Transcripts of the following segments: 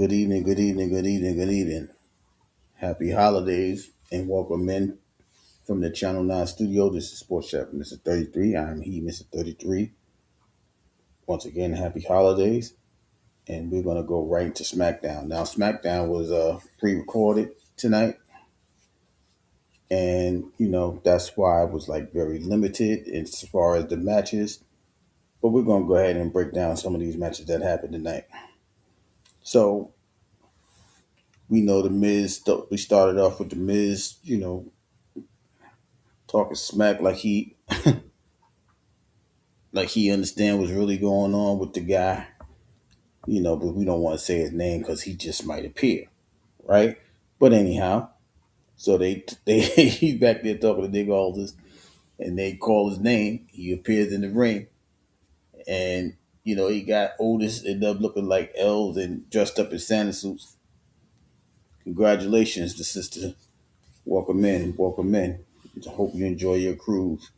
Good evening, good evening, good evening, good evening. Happy holidays and welcome in from the Channel 9 studio. This is Sports Chef Mr. 33. I'm he, Mr. 33. Once again, happy holidays. And we're going to go right into SmackDown. Now, SmackDown was pre recorded tonight. And, that's why it was like very limited as far as the matches. But we're going to go ahead and break down some of these matches that happened tonight. So, we know the Miz, we started off with the Miz, talking smack like he understand what's really going on with the guy, but we don't want to say his name because he just might appear, right? But anyhow, so they he's back there talking to Nick Aldis, and they call his name. He appears in the ring, and he got Otis end up looking like elves and dressed up in Santa suits. Congratulations, the sister. Welcome in, welcome in. Hope you enjoy your cruise.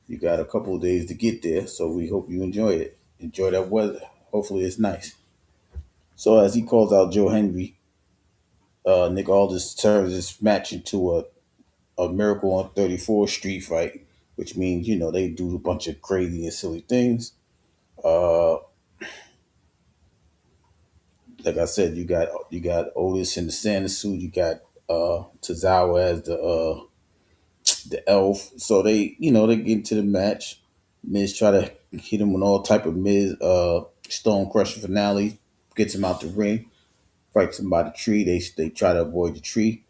You got a couple of days to get there, so we hope you enjoy it. Enjoy that weather. Hopefully, it's nice. So, as he calls out Joe Henry, Nick Aldis turns this match into a Miracle on 34th Street fight, which means they do a bunch of crazy and silly things. Uh, like I said, you got Otis in the Santa suit. You got Tozawa as the elf. So they get into the match. Miz try to hit him with all type of Miz Stone Crusher finale. Gets him out the ring. Fights him by the tree. They try to avoid the tree.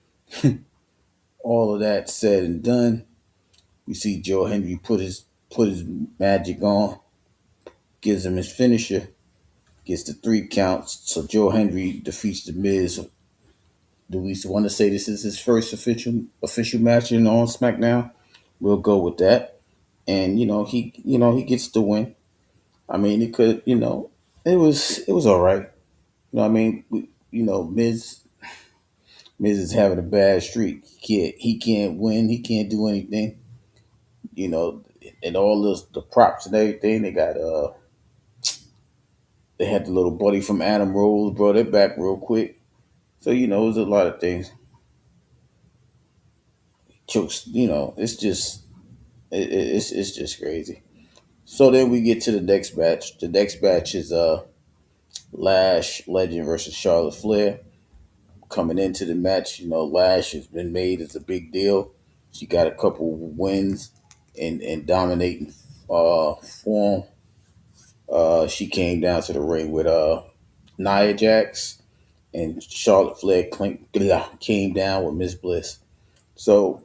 All of that said and done, we see Joe Henry put his magic on. Gives him his finisher. Gets the 3 counts. So Joe Henry defeats the Miz. Do we want to say this is his first official match on SmackDown? We'll go with that. And he gets the win. I mean, it was all right. Miz is having a bad streak. He can't win. He can't do anything. You know, and all the props and everything. They had the little buddy from Adam Rose brought it back real quick. So it was a lot of things. Chokes. It's just crazy. So then we get to the next match. The next match is Lash Legend versus Charlotte Flair. Coming into the match, Lash has been made as a big deal. She got a couple wins in dominating form. She came down to the ring with Nia Jax, and Charlotte Flair came down with Miss Bliss. So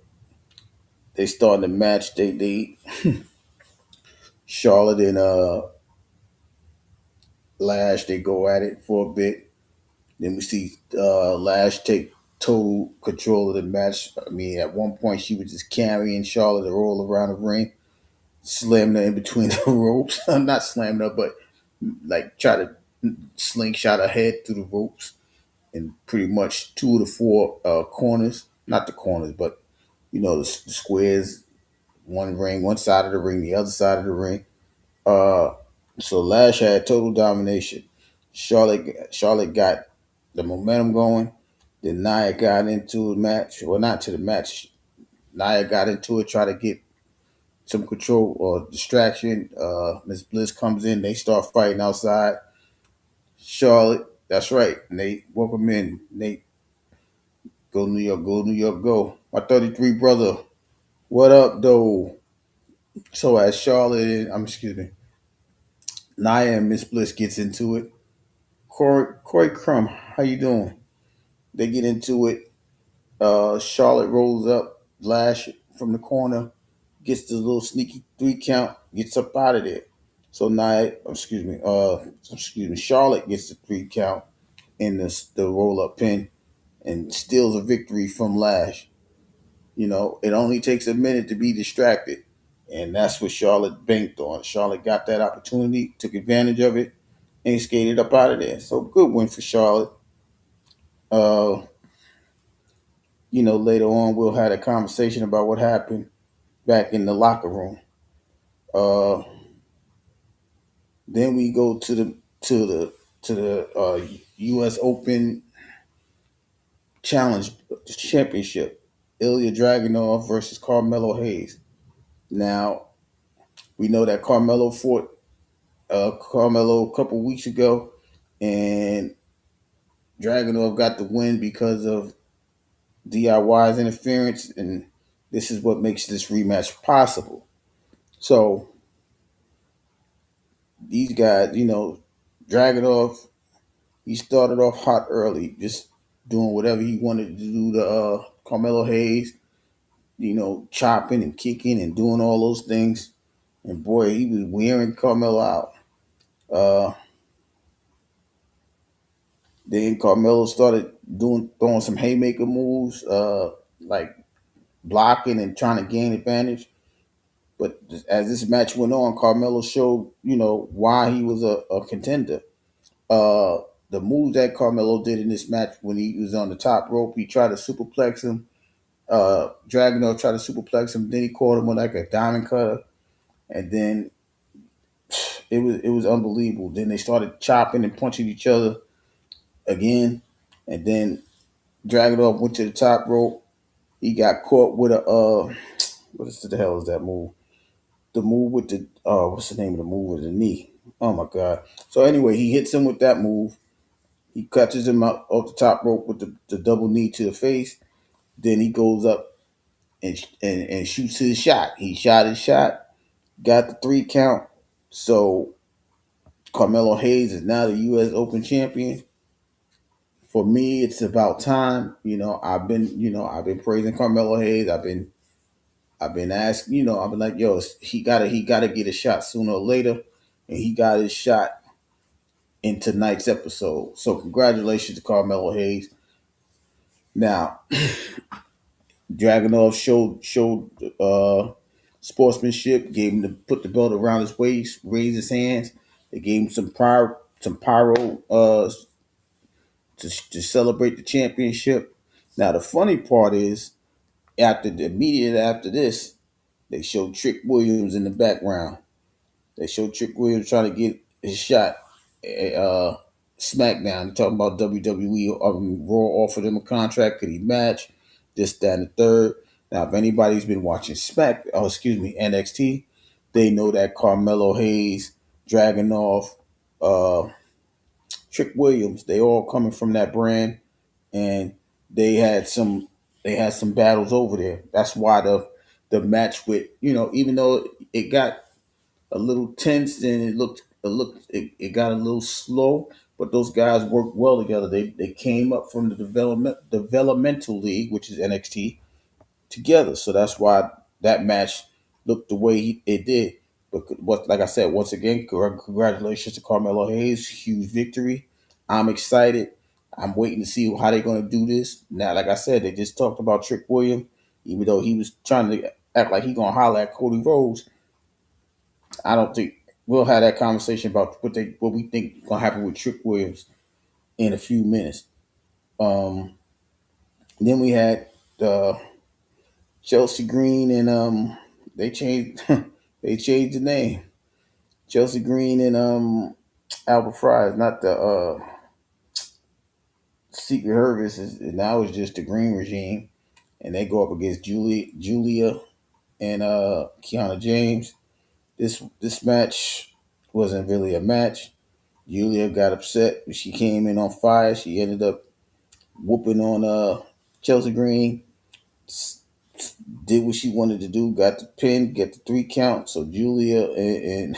they started the match. They Charlotte and Lash, they go at it for a bit. Then we see Lash take total control of the match. I mean, at one point she was just carrying Charlotte to roll around the ring, slamming her in between the ropes. Not slamming her, but like try to slingshot her head through the ropes and pretty much two of the four corners, not the corners, but the squares, one ring, one side of the ring, the other side of the ring. Uh, so Lash had total domination. Charlotte got the momentum going. Then Nia got into the match. Well, not to the match. Nia got into it, try to get some control or distraction. Miss Bliss comes in. They start fighting outside. Charlotte, that's right. Nate, welcome in. Nate, go New York, go New York, go. My 33 brother, what up, though? So as excuse me, Nia and Miss Bliss gets into it. Corey Crumb, how you doing? They get into it. Charlotte rolls up, Lash from the corner, gets the little sneaky 3 count, gets up out of there. So Charlotte gets the 3 count in the roll up pin and steals a victory from Lash. It only takes a minute to be distracted. And that's what Charlotte banked on. Charlotte got that opportunity, took advantage of it, and skated up out of there. So good win for Charlotte. Uh, later on we'll have a conversation about what happened back in the locker room. Uh, then we go to to the U.S. Open Challenge Championship. Ilya Dragunov versus Carmelo Hayes. Now we know that Carmelo fought Carmelo a couple weeks ago, and Dragunov got the win because of DIY's interference, and this is what makes this rematch possible. So these guys, Dragunov, he started off hot early, just doing whatever he wanted to do to Carmelo Hayes, chopping and kicking and doing all those things. And boy, he was wearing Carmelo out. Uh, then Carmelo started throwing some haymaker moves, like blocking and trying to gain advantage. But as this match went on, Carmelo showed, why he was a contender. Uh, the moves that Carmelo did in this match when he was on the top rope, he tried to superplex him. Dragunov tried to superplex him. Then he caught him with like a diamond cutter, and then it was unbelievable. Then they started chopping and punching each other again, and then Dragunov went to the top rope. He got caught with a what is the hell is that move? The move with the what's the name of the move with the knee? Oh my god! So anyway, he hits him with that move. He catches him out off the top rope with the double knee to the face. Then he goes up and shoots his shot. He shot his shot, got the 3 count. So Carmelo Hayes is now the U.S. Open champion. For me, it's about time. I've been praising Carmelo Hayes. I've been asking. I've been like, yo, he gotta get a shot sooner or later, and he got his shot in tonight's episode. So congratulations to Carmelo Hayes. Now, Dragunov showed sportsmanship, gave him to put the belt around his waist, raise his hands. They gave him some pyro to celebrate the championship. Now the funny part is immediate after this, they showed Trick Williams in the background. They showed Trick Williams trying to get his shot at SmackDown. They're talking about WWE. Raw offered him a contract. Could he match? This, that, and the third. Now, if anybody's been watching NXT, they know that Carmelo Hayes, Dragunov, uh, Trick Williams, they all coming from that brand, and they had some battles over there. That's why the match with even though it got a little tense and it got a little slow, but those guys worked well together. They came up from the developmental league, which is NXT, together. So that's why that match looked the way it did. But like I said, once again, congratulations to Carmelo Hayes, huge victory. I'm excited. I'm waiting to see how they're going to do this. Now, like I said, they just talked about Trick Williams, even though he was trying to act like he gonna holler at Cody Rhodes. I don't think we'll have that conversation about what we think gonna happen with Trick Williams in a few minutes. Um, then we had Chelsea Green and they changed they changed the name. Chelsea Green and Albert Fry, not the Secret Service, now it's just the Green regime, and they go up against Julia and Kiana James. This match wasn't really a match. Julia got upset. She came in on fire. She ended up whooping on Chelsea Green. Did what she wanted to do. Got the pin. Get the 3 count. So Julia and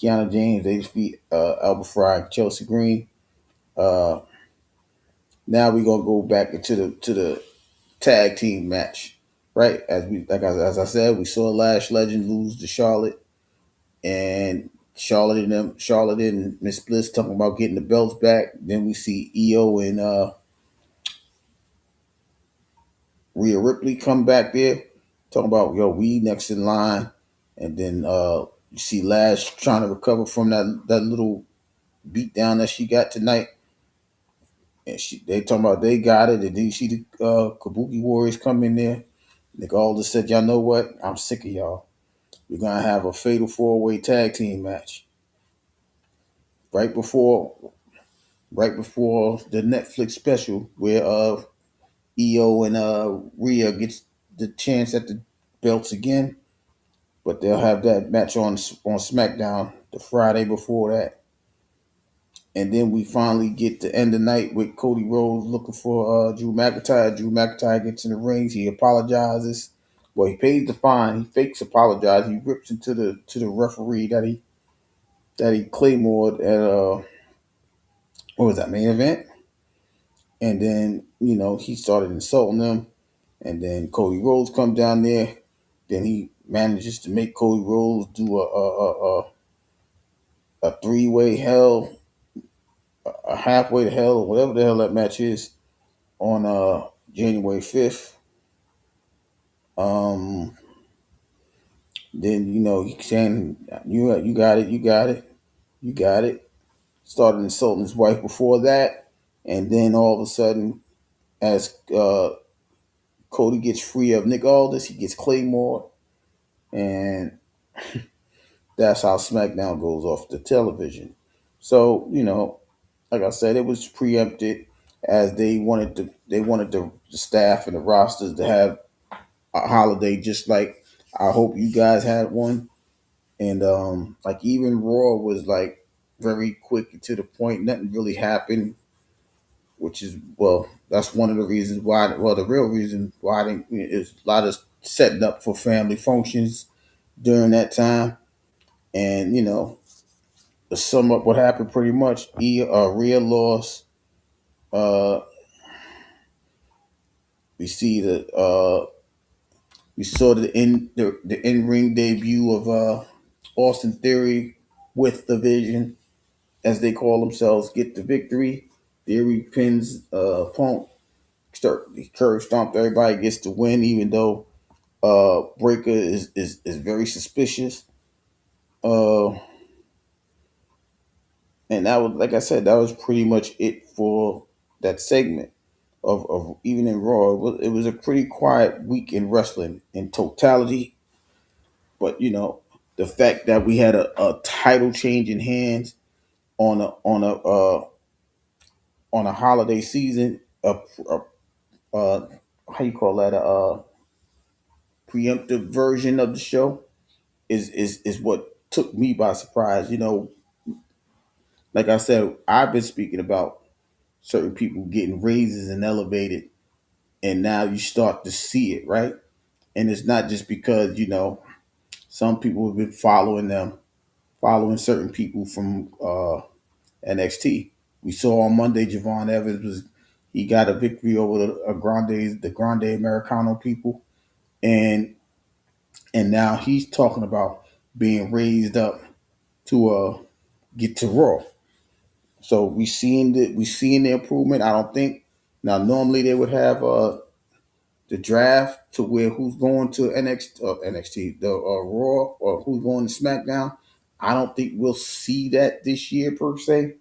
Kiana James, they defeat Albert Fry and Chelsea Green. Uh, Now we're gonna go back into the tag team match, right? As I said, we saw Lash Legend lose to Charlotte, and Charlotte and Miss Bliss talking about getting the belts back. Then we see EO and Rhea Ripley come back there, talking about we next in line, and then you see Lash trying to recover from that little beat down that she got tonight. And they talking about they got it, and then you see the Kabuki Warriors come in there. Nick Aldis said, "Y'all know what? I'm sick of y'all. We're gonna have a fatal 4-way tag team match." Right before right before the Netflix special where EO and Rhea gets the chance at the belts again, but they'll have that match on SmackDown the Friday before that. And then we finally get to end the night with Cody Rhodes looking for Drew McIntyre. Drew McIntyre gets in the rings. He apologizes. Well, he pays the fine. He fakes apologize. He rips into the referee that he claymored at what was that, main event? And then he started insulting them. And then Cody Rhodes come down there. Then he manages to make Cody Rhodes do a three-way hell, a halfway to hell, or whatever the hell that match is on January 5th. Um, then he's saying you got it, you got it, you got it. Started insulting his wife before that, and then all of a sudden, as Cody gets free of Nick Aldis, he gets Claymore, and that's how SmackDown goes off the television. So like I said, it was preempted as they wanted the staff and the rosters to have a holiday just like I hope you guys had one. And like even Raw was like very quick and to the point. Nothing really happened, which is that's one of the reasons why. Well, the real reason why is a lot of setting up for family functions during that time. And to sum up what happened, pretty much, Rhea lost. Uh, we see we saw the in ring debut of Austin Theory with the Vision, as they call themselves, get the victory. Theory pins Punk, start curve stomped. Everybody gets the win, even though Breaker is very suspicious. Uh, and that was, like I said, that was pretty much it for that segment of even in Raw. It was a pretty quiet week in wrestling in totality. But the fact that we had a title change in hands on a holiday season, how you call that, a preemptive version of the show is what took me by surprise. Like I said, I've been speaking about certain people getting raises and elevated, and now you start to see it, right? And it's not just because some people have been following certain people from NXT. We saw on Monday Javon Evans he got a victory over the Grande Americano people, and now he's talking about being raised up to get to Raw. So we seeing the improvement. I don't think now normally they would have the draft to where who's going to NXT the Raw or who's going to SmackDown. I don't think we'll see that this year per se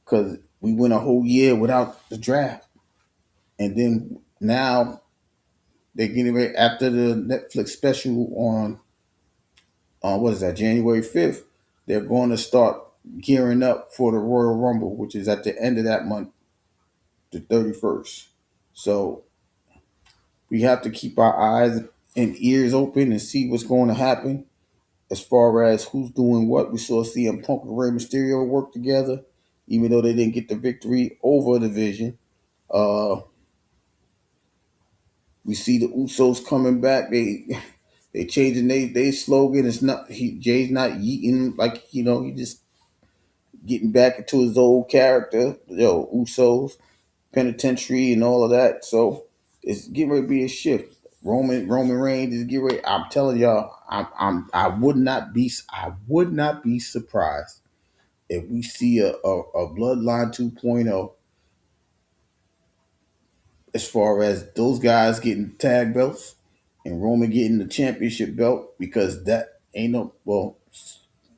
because we went a whole year without the draft, and then now they're getting ready after the Netflix special on what is that, January 5th. They're going to start gearing up for the Royal Rumble, which is at the end of that month, the 31st. So we have to keep our eyes and ears open and see what's going to happen as far as who's doing what. We saw CM Punk and Rey Mysterio work together, even though they didn't get the victory over the Vision. Uh, we see the Usos coming back. They changing they slogan. It's not Jay's not yeeting like he just getting back into his old character. Usos, penitentiary, and all of that. So it's getting ready to be a shift. Roman Reigns is getting ready. I'm telling y'all, I would not be surprised if we see a Bloodline 2.0 as far as those guys getting tag belts and Roman getting the championship belt, because that ain't no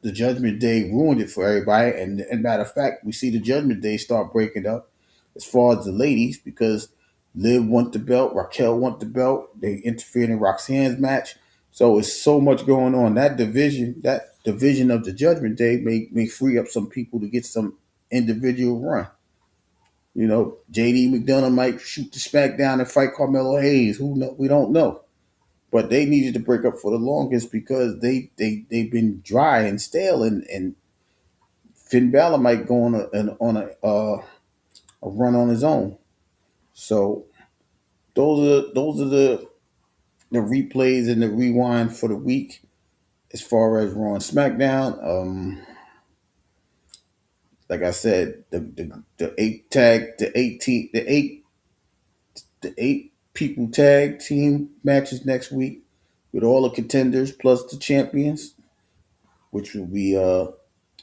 the Judgment Day ruined it for everybody. And matter of fact, we see the Judgment Day start breaking up as far as the ladies because Liv want the belt, Raquel want the belt. They interfered in Roxanne's match. So it's so much going on. That division of the Judgment Day may free up some people to get some. individual run. JD McDonough might shoot the SmackDown and fight Carmelo Hayes. Who know? We don't know. But they needed to break up for the longest because they've been dry and stale, and Finn Balor might go on a run on his own. So those are the replays and the rewind for the week as far as Raw and SmackDown. Like I said, the eight tag the 18 the eight people tag team matches next week with all the contenders plus the champions, which will be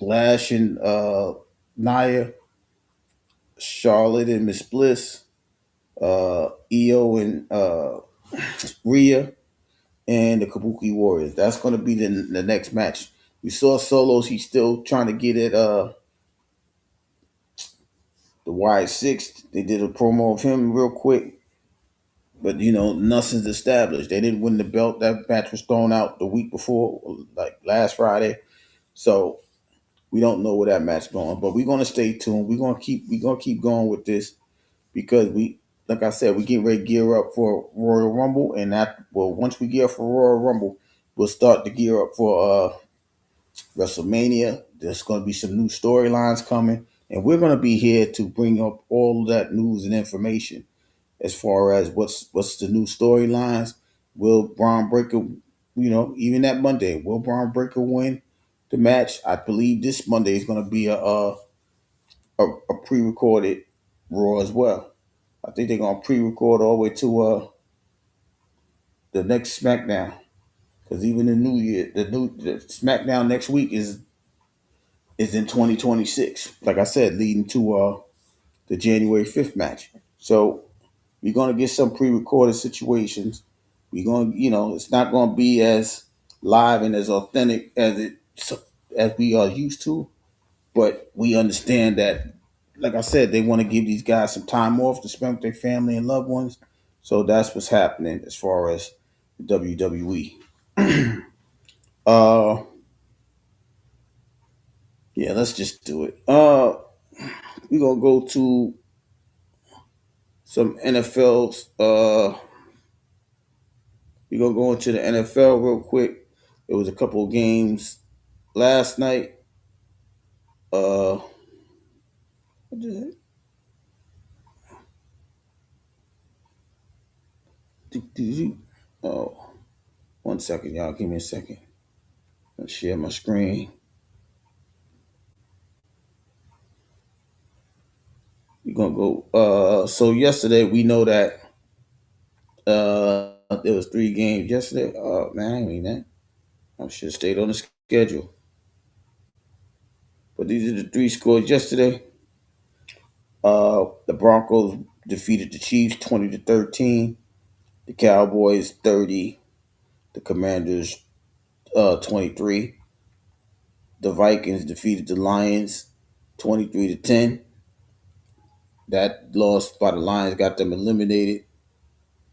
Lash and Nia, Charlotte and Miss Bliss, Io and Rhea, and the Kabuki Warriors. That's going to be the next match. We saw Solos. He's still trying to get at the Wyatt Six. They did a promo of him real quick, but nothing's established. They didn't win the belt. That match was thrown out the week before, like last Friday. So we don't know where that match going. But we're gonna stay tuned. We're gonna keep going with this because like I said, we getting ready to gear up for Royal Rumble, and once we gear up for Royal Rumble, we'll start to gear up for WrestleMania. There's going to be some new storylines coming, and we're going to be here to bring up all of that news and information as far as what's the new storylines. Will Braun Breaker, even that Monday, will Braun Breaker win the match? I believe this Monday is going to be a pre-recorded Raw as well. I think they're going to pre-record all the way to the next SmackDown, because even the SmackDown next week is in 2026. Like I said, leading to the January 5th match. So we're gonna get some pre-recorded situations. We're gonna, it's not gonna be as live and as authentic as we are used to, but we understand that, like I said, they want to give these guys some time off to spend with their family and loved ones. So that's what's happening as far as WWE. Uh, yeah, let's just do it. We're gonna go to some NFL's. We're gonna go into the NFL real quick. There was a couple of games last night. Uh, what the heck? Oh, 1 second, y'all. Give me a second. Let's share my screen. We're gonna go. So yesterday we know that there was 3 games yesterday. Oh man, I mean that. I should have stayed on the schedule. But these are the 3 scores yesterday. The Broncos defeated the Chiefs 20-13. The Cowboys 30. The Commanders 23. The Vikings defeated the Lions 23-10. That loss by the Lions got them eliminated.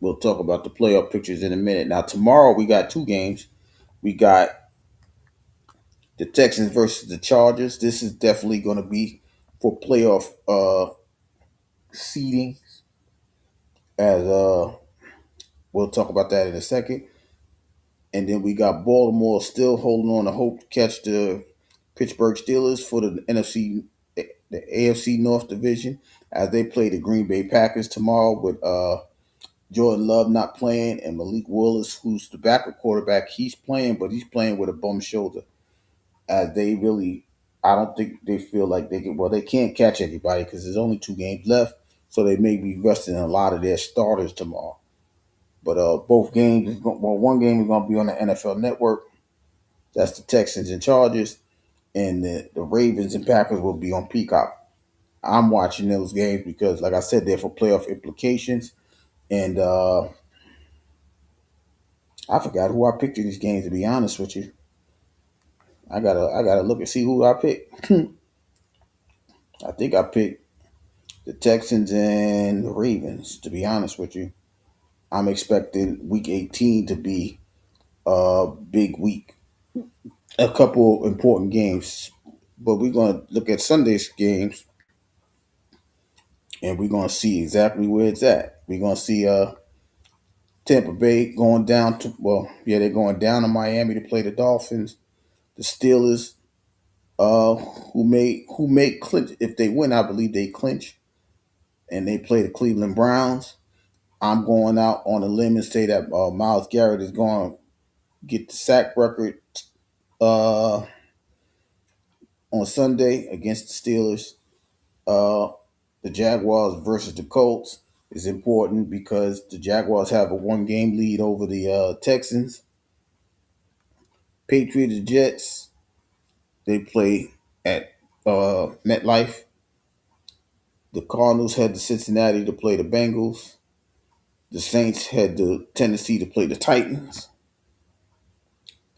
We'll talk about the playoff pictures in a minute. Now tomorrow we got 2 games. We got the Texans versus the Chargers. This is definitely going to be for playoff seeding. As we'll talk about that in a second. And then we got Baltimore still holding on to hope to catch the Pittsburgh Steelers for the AFC North Division as they play the Green Bay Packers tomorrow with Jordan Love not playing and Malik Willis, who's the backup quarterback. He's playing, but he's playing with a bum shoulder. As I don't think they feel like they can. Well, they can't catch anybody because there's only 2 games left, so they may be resting a lot of their starters tomorrow. But both games, one game is going to be on the NFL Network. That's the Texans and Chargers, and the Ravens and Packers will be on Peacock. I'm watching those games because, like I said, they're for playoff implications. And I forgot who I picked in these games. To be honest with you, I gotta look and see who I picked. I think I picked the Texans and the Ravens. To be honest with you, I'm expecting Week 18 to be a big week. A couple important games. But we're gonna look at Sunday's games, and we're gonna see exactly where it's at. We're gonna see Tampa Bay going down to they're going down to Miami to play the Dolphins. The Steelers, uh, who may clinch if they win. I believe they clinch, and they play the Cleveland Browns. I'm going out on a limb and say that Myles Garrett is going to get the sack record uh, on Sunday against the Steelers. Uh, the Jaguars versus the Colts is important because the Jaguars have a one-game lead over the Texans. Patriots, Jets, they play at MetLife. The Cardinals head to Cincinnati to play the Bengals. The Saints head to Tennessee to play the Titans.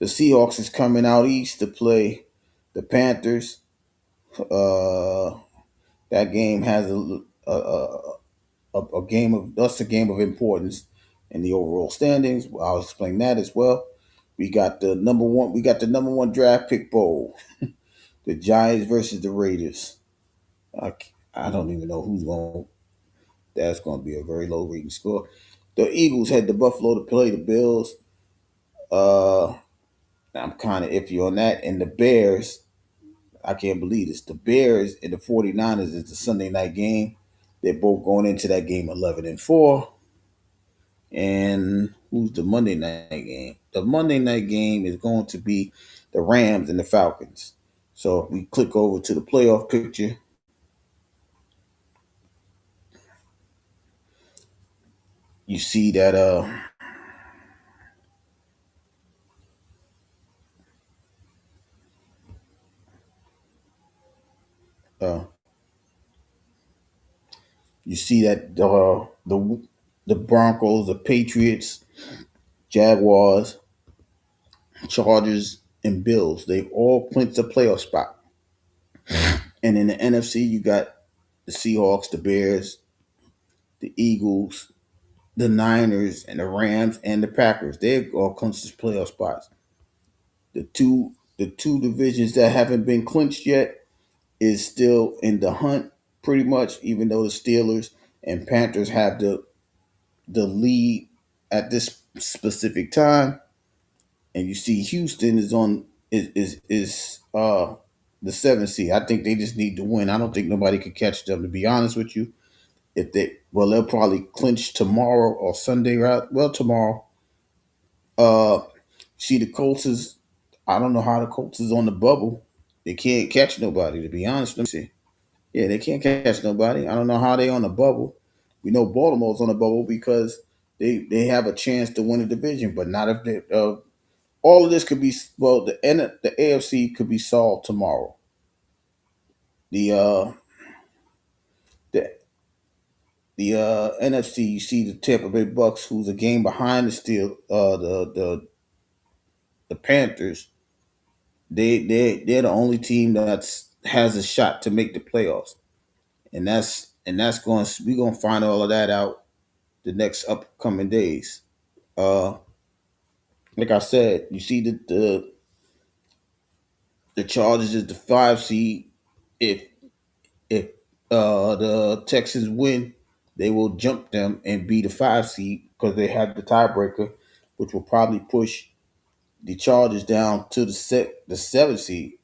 The Seahawks is coming out east to play the Panthers. Uh, that game has a game of that's a game of importance in the overall standings. I'll explain that as well. We got the number one. We got the number one draft pick bowl. The Giants versus the Raiders. I, I don't even know who's going. That's going to be a very low rating score. The Eagles head to Buffalo to play the Bills. Uh, I'm kind of iffy on that. And the Bears, I can't believe this. The Bears and the 49ers is the Sunday night game. They're both going into that game 11-4. And who's the Monday night game? The Monday night game is going to be the Rams and the Falcons. So if we click over to the playoff picture, you see that uh you see that the Broncos, the Patriots, Jaguars, Chargers, and Bills, they all clinched a playoff spot. And in the NFC, you got the Seahawks, the Bears, the Eagles, the Niners, and the Rams and the Packers. They all clinched playoff spots. The two divisions that haven't been clinched yet is still in the hunt, pretty much. Even though the Steelers and Panthers have the lead at this specific time, and you see Houston is on is the seventh seed. I think they just need to win. I don't think nobody could catch them. To be honest with you, if they they'll probably clinch tomorrow or Sunday. Right? Well, tomorrow. Uh, see the Colts is. I don't know how the Colts is on the bubble. They can't catch nobody. To be honest, let me see. Yeah, they can't catch nobody. I don't know how they on the bubble. We know Baltimore's on the bubble because they have a chance to win a division, but not if they. All of this could be the AFC could be solved tomorrow. The uh the NFC, you see the Tampa Bay Bucks, who's a game behind the the Panthers. They're the only team that has a shot to make the playoffs, and that's going we're gonna find all of that out the next upcoming days. Uh, like I said, you see the Chargers is the 5 seed. If the Texans win, they will jump them and be the 5 seed because they have the tiebreaker, which will probably push the Chargers down to the 7 seed.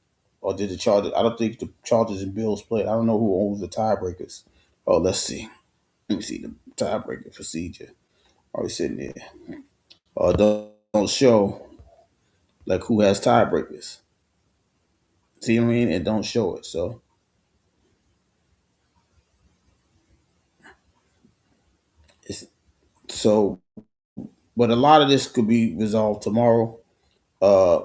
Or did the Chargers? I don't think the Chargers and Bills play. I don't know who owns the tiebreakers. Oh, let's see. Let me see the tiebreaker procedure. Already sitting there. Don't show like who has tiebreakers. See what I mean? It don't show it. It's so, but a lot of this could be resolved tomorrow. Uh,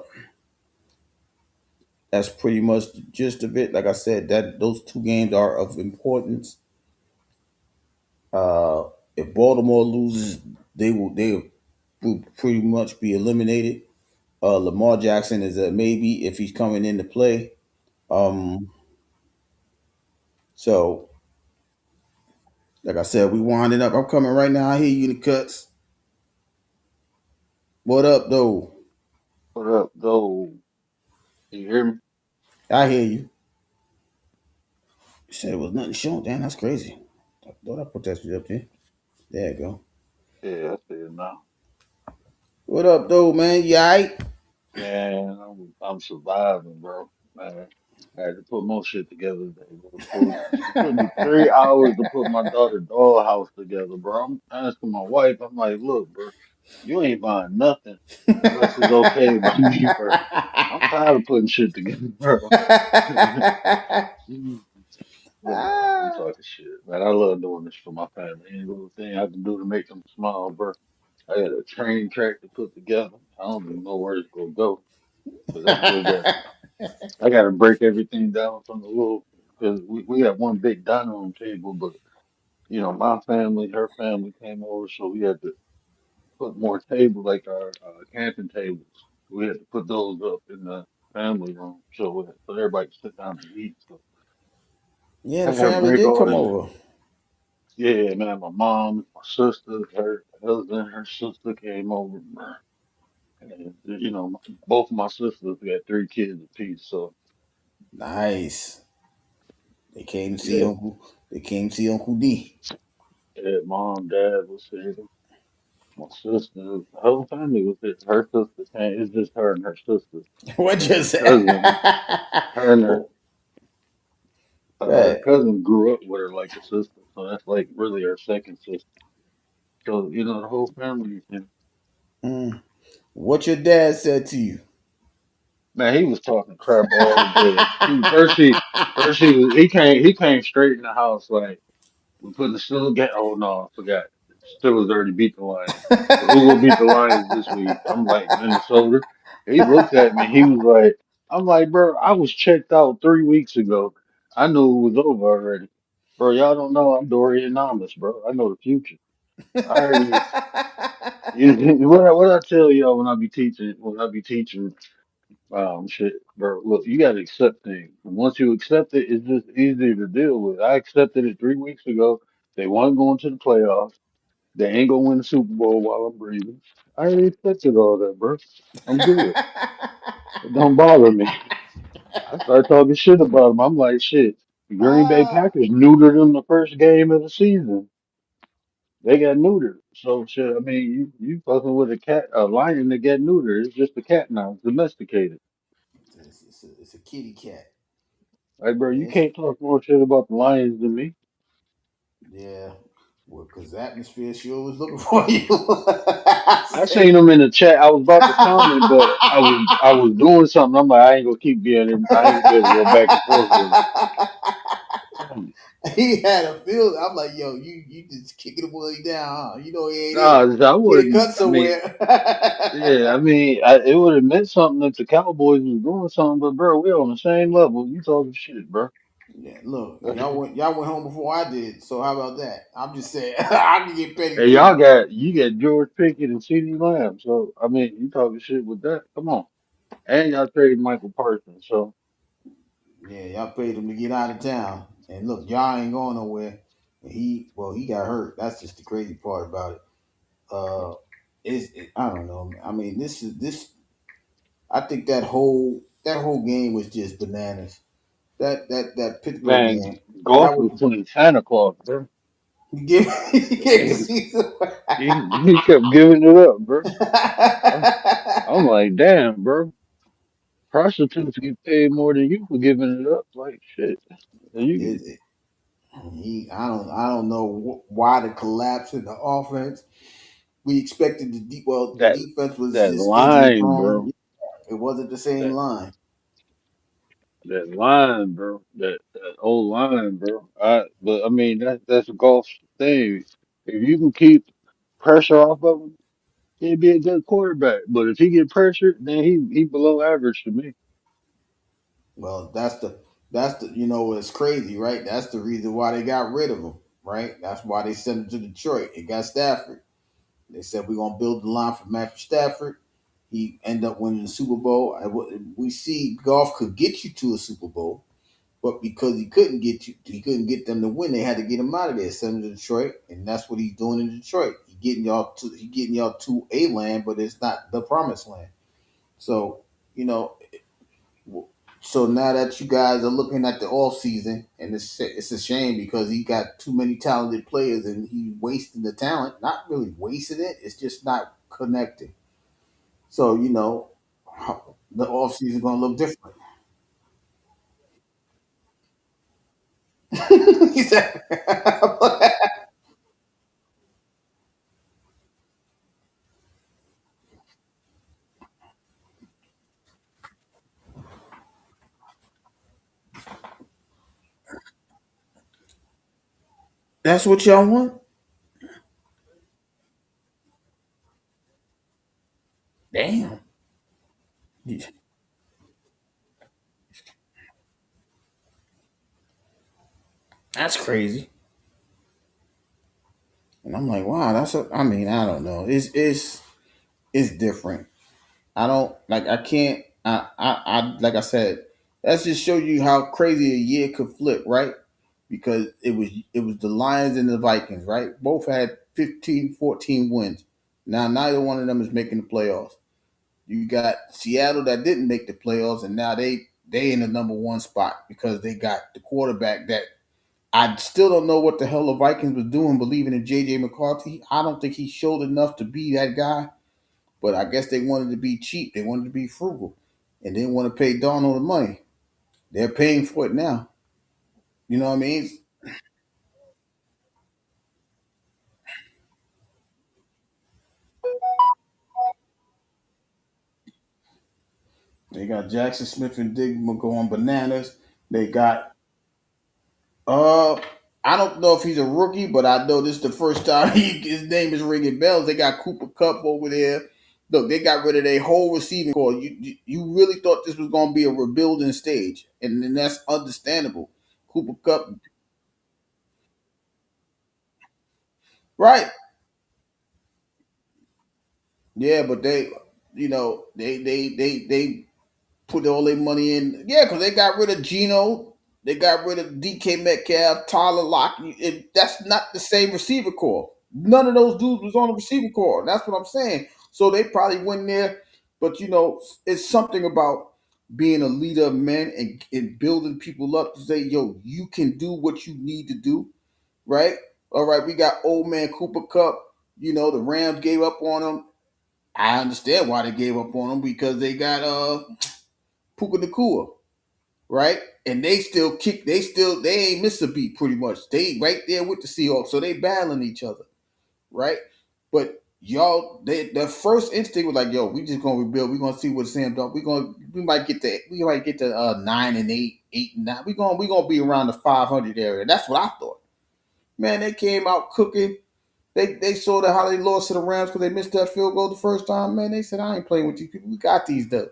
that's pretty much the gist of it. Like I said, that those two games are of importance. Uh, if Baltimore loses, they will pretty much be eliminated. Lamar Jackson is a maybe if he's coming into play. Um, so like I said, we winding up. I'm coming right now. I hear you in the cuts. What up, though? What up, though? Can you hear me? I hear you. said it was nothing showing. Damn, that's crazy. I thought I put that shit up there. There you go. Yeah, I see it now. What up, though, man? You alright? Man, I'm surviving, bro. Man, I had to put more shit together today, bro. It took me 3 hours to put my daughter dollhouse together, bro. I'm asking my wife, I'm like, look, bro, you ain't buying nothing unless it's okay by me first. I'm tired of putting shit together, bro. But no, I'm Ah. talking shit, man. I love doing this for my family. Any little thing I can do to make them smile, bro. I got a train track to put together. I don't even know where it's gonna go, because I gotta break everything down from the little, because we got one big dining room table, but my family, her family came over, so we had to put more tables, like our camping tables. We had to put those up in the family room, so everybody can sit down and eat. So Yeah, the I gotta family break did all come that. over. Yeah, man, my mom, my sister, her husband, her sister came over, man. And, both of my sisters got 3 kids apiece, so Nice. They came to see yeah, Uncle. They came to see Uncle D. yeah, mom, dad was here. My sister, the whole family was there. Her sister came. It's just her and her sister. What you Her say? cousin, her and her Oh, her right. cousin grew up with her like a sister, so that's like really her second sister. So the whole family. And Mm. What your dad said to you? man, he was talking crap all day. He came straight in the house like we putting the Steelers game. Oh no, I forgot. Steelers already beat the Lions. So who gonna beat the Lions this week? I'm like Minnesota. He looked at me. He was like, I'm like, bro, I was checked out 3 weeks ago. I knew it was over already. Bro, y'all don't know I'm Dorian Thomas, bro. I know the future. I already. What I tell y'all when I be teaching shit, bro. Look, you gotta accept things. And once you accept it, it's just easier to deal with. I accepted it 3 weeks ago. They weren't going to the playoffs. They ain't gonna win the Super Bowl while I'm breathing. I already accepted all that, bro. I'm good. It don't bother me. I start talking shit about them. I'm like, shit. The Green Bay Ah. Packers neutered them the first game of the season. They got neutered. So shit. I mean, you fucking with a lion that got neutered. It's just a cat now, it's domesticated. It's a kitty cat. Like, bro, you It's, can't talk more shit about the Lions than me. yeah. Well, because the atmosphere sure was looking for you. I seen them in the chat. I was about to comment, but I was doing something. I'm like, I ain't gonna keep being in. I ain't gonna be able to go back and forth with him. He had a feel. I'm like, yo, you just kicking the boy down, huh? You know he ain't Nah, it. I Get a wouldn't. cut I mean, somewhere. yeah, I mean, it would have meant something if the Cowboys was doing something. But bro, we on the same level. You talking shit, bro? Yeah, look, That's, y'all went home before I did. So how about that? I'm just saying I can get petty and too. you got George Pickett and CeeDee Lamb. So I mean, you talking shit with that? Come on, and y'all traded Michael Parsons. So Yeah, y'all paid him to get out of town. And look, y'all ain't going nowhere. And he got hurt. That's just the crazy part about it. Uh, I don't know. I mean, this. I think that whole game was just bananas. That Pittsburgh man, game. That golf was was playing Santa Claus, bro. give give the season. He kept giving it up, bro. I'm, I'm like, damn, bro. Prostitutes get paid more than you for giving it up. Like shit. And you, it, I don't know why the collapse in the offense. We expected the that defense was that just injury line, prone. bro. It wasn't the same That line. that line, bro. That old line, bro. But I mean that's a golf thing. If you can keep pressure off of him, he'd be a good quarterback. But if he get pressured, then he below average to me. Well, that's the it's crazy, right? That's the reason why they got rid of him, right? That's why they sent him to Detroit. They got Stafford. They said we're gonna build the line for Matthew Stafford. He ended up winning the Super Bowl. We see golf could get you to a Super Bowl, but because he couldn't get them to win. They had to get him out of there, send him to Detroit, and that's what he's doing in Detroit. He getting y'all to a land, but it's not the promised land. So you know So now that you guys are looking at the off season, and it's a shame because he got too many talented players and he wasting the talent. Not really wasting it. It's just not connecting. So the off season going to look different. He said- That's what y'all want. Damn, that's crazy. And I'm like, wow, that's. I mean, I don't know. It's different. I don't like. I can't. I like I said. That's just show you how crazy a year could flip, right? Because it was the Lions and the Vikings, right? Both had 15, 14 wins. Now neither one of them is making the playoffs. You got Seattle that didn't make the playoffs, and now they in the number one spot because they got the quarterback that I still don't know what the hell the Vikings was doing, believing in JJ McCarthy. I don't think he showed enough to be that guy, but I guess they wanted to be cheap. They wanted to be frugal, and they didn't want to pay Darnold the money. They're paying for it now. You know what I mean? They got Jackson Smith and Digma going bananas. They got uh I don't know if he's a rookie, but I know this is the first time his name is ringing bells. They got Cooper Cup over there. Look, they got rid of their whole receiving core. You really thought this was going to be a rebuilding stage, and that's understandable. Cooper Cup, right? Yeah, but they put all their money in. Yeah, because they got rid of Geno. They got rid of DK Metcalf, Tyler Lockett. That's not the same receiver core. None of those dudes was on the receiver core. That's what I'm saying. So they probably went there. But, it's something about being a leader of men and building people up to say, yo, you can do what you need to do, right? All right, we got old man Cooper Cup. The Rams gave up on him. I understand why they gave up on him because they got Puka Nakua, right? And they still kick. They ain't miss a beat pretty much. They right there with the Seahawks, so they battling each other, right? But y'all, the first instinct was like, yo, we just gonna rebuild. We gonna see what Sam done. We might get to 9-8, 8-9. We gonna be around the 500 area. That's what I thought. Man, they came out cooking. They saw that how they lost to the Rams because they missed that field goal the first time. Man, they said, I ain't playing with these people. We got these done.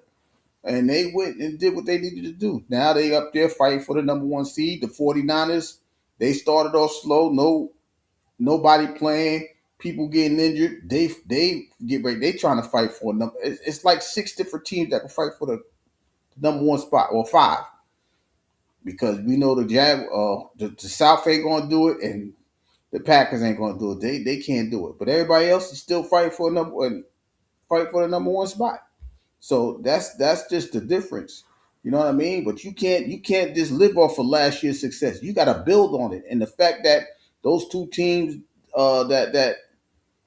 And they went and did what they needed to do. Now they up there fighting for the number one seed. The 49ers, they started off slow. Nobody playing. People getting injured. They get ready. They trying to fight for a number. It's like six different teams that can fight for the number one spot, or five, because we know the South ain't gonna do it, and the Packers ain't gonna do it. They can't do it. But everybody else is still fighting for the number one spot. So that's just the difference. You know what I mean? But you can't just live off of last year's success. You got to build on it. And the fact that those two teams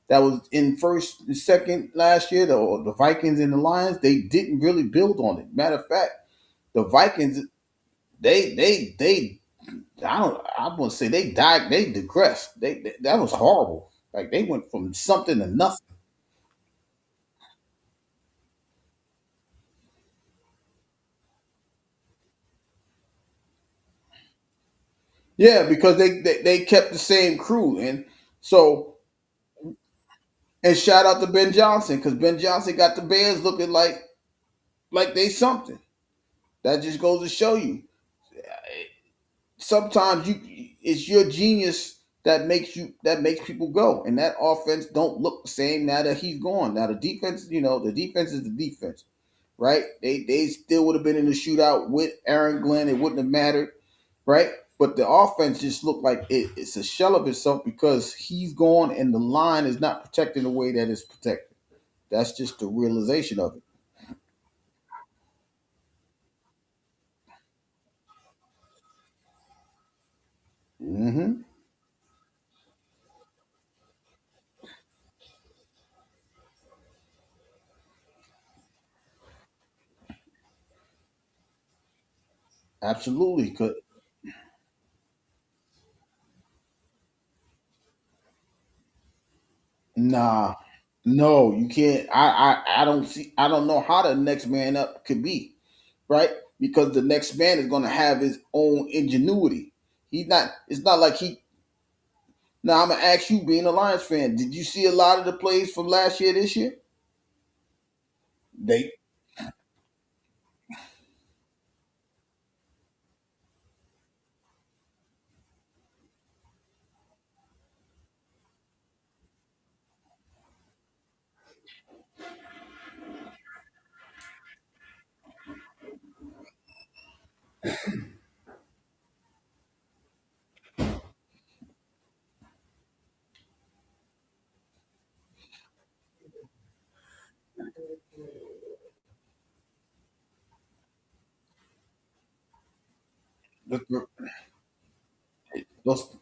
that was in first and second last year, the Vikings and the Lions, they didn't really build on it. Matter of fact, the Vikings, they I want to say they died, they digressed. That was horrible. Like they went from something to nothing. Yeah, because they kept the same crew, and so. And shout out to Ben Johnson because Ben Johnson got the Bears looking like they something. That just goes to show you. Sometimes it's your genius that makes people go, and that offense don't look the same now that he's gone. Now the defense is the defense, right? They still would have been in the shootout with Aaron Glenn. It wouldn't have mattered, right? But the offense just looked like it's a shell of itself because he's gone and the line is not protecting the way that it's protected. That's just the realization of it. Mm-hmm. Absolutely. Nah, no, you can't. I don't see. I don't know how the next man up could be, right? Because the next man is going to have his own ingenuity. He's not. It's not like he. Now I'm gonna ask you, being a Lions fan, did you see a lot of the plays from last year, this year? They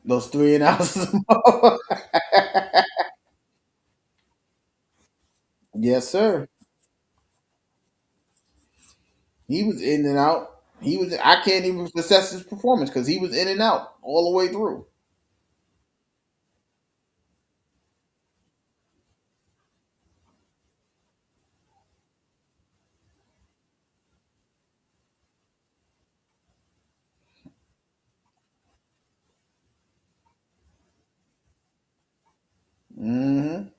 those three and outs. Yes, sir. He was in and out. He was. I can't even assess his performance because he was in and out all the way through. Hmm.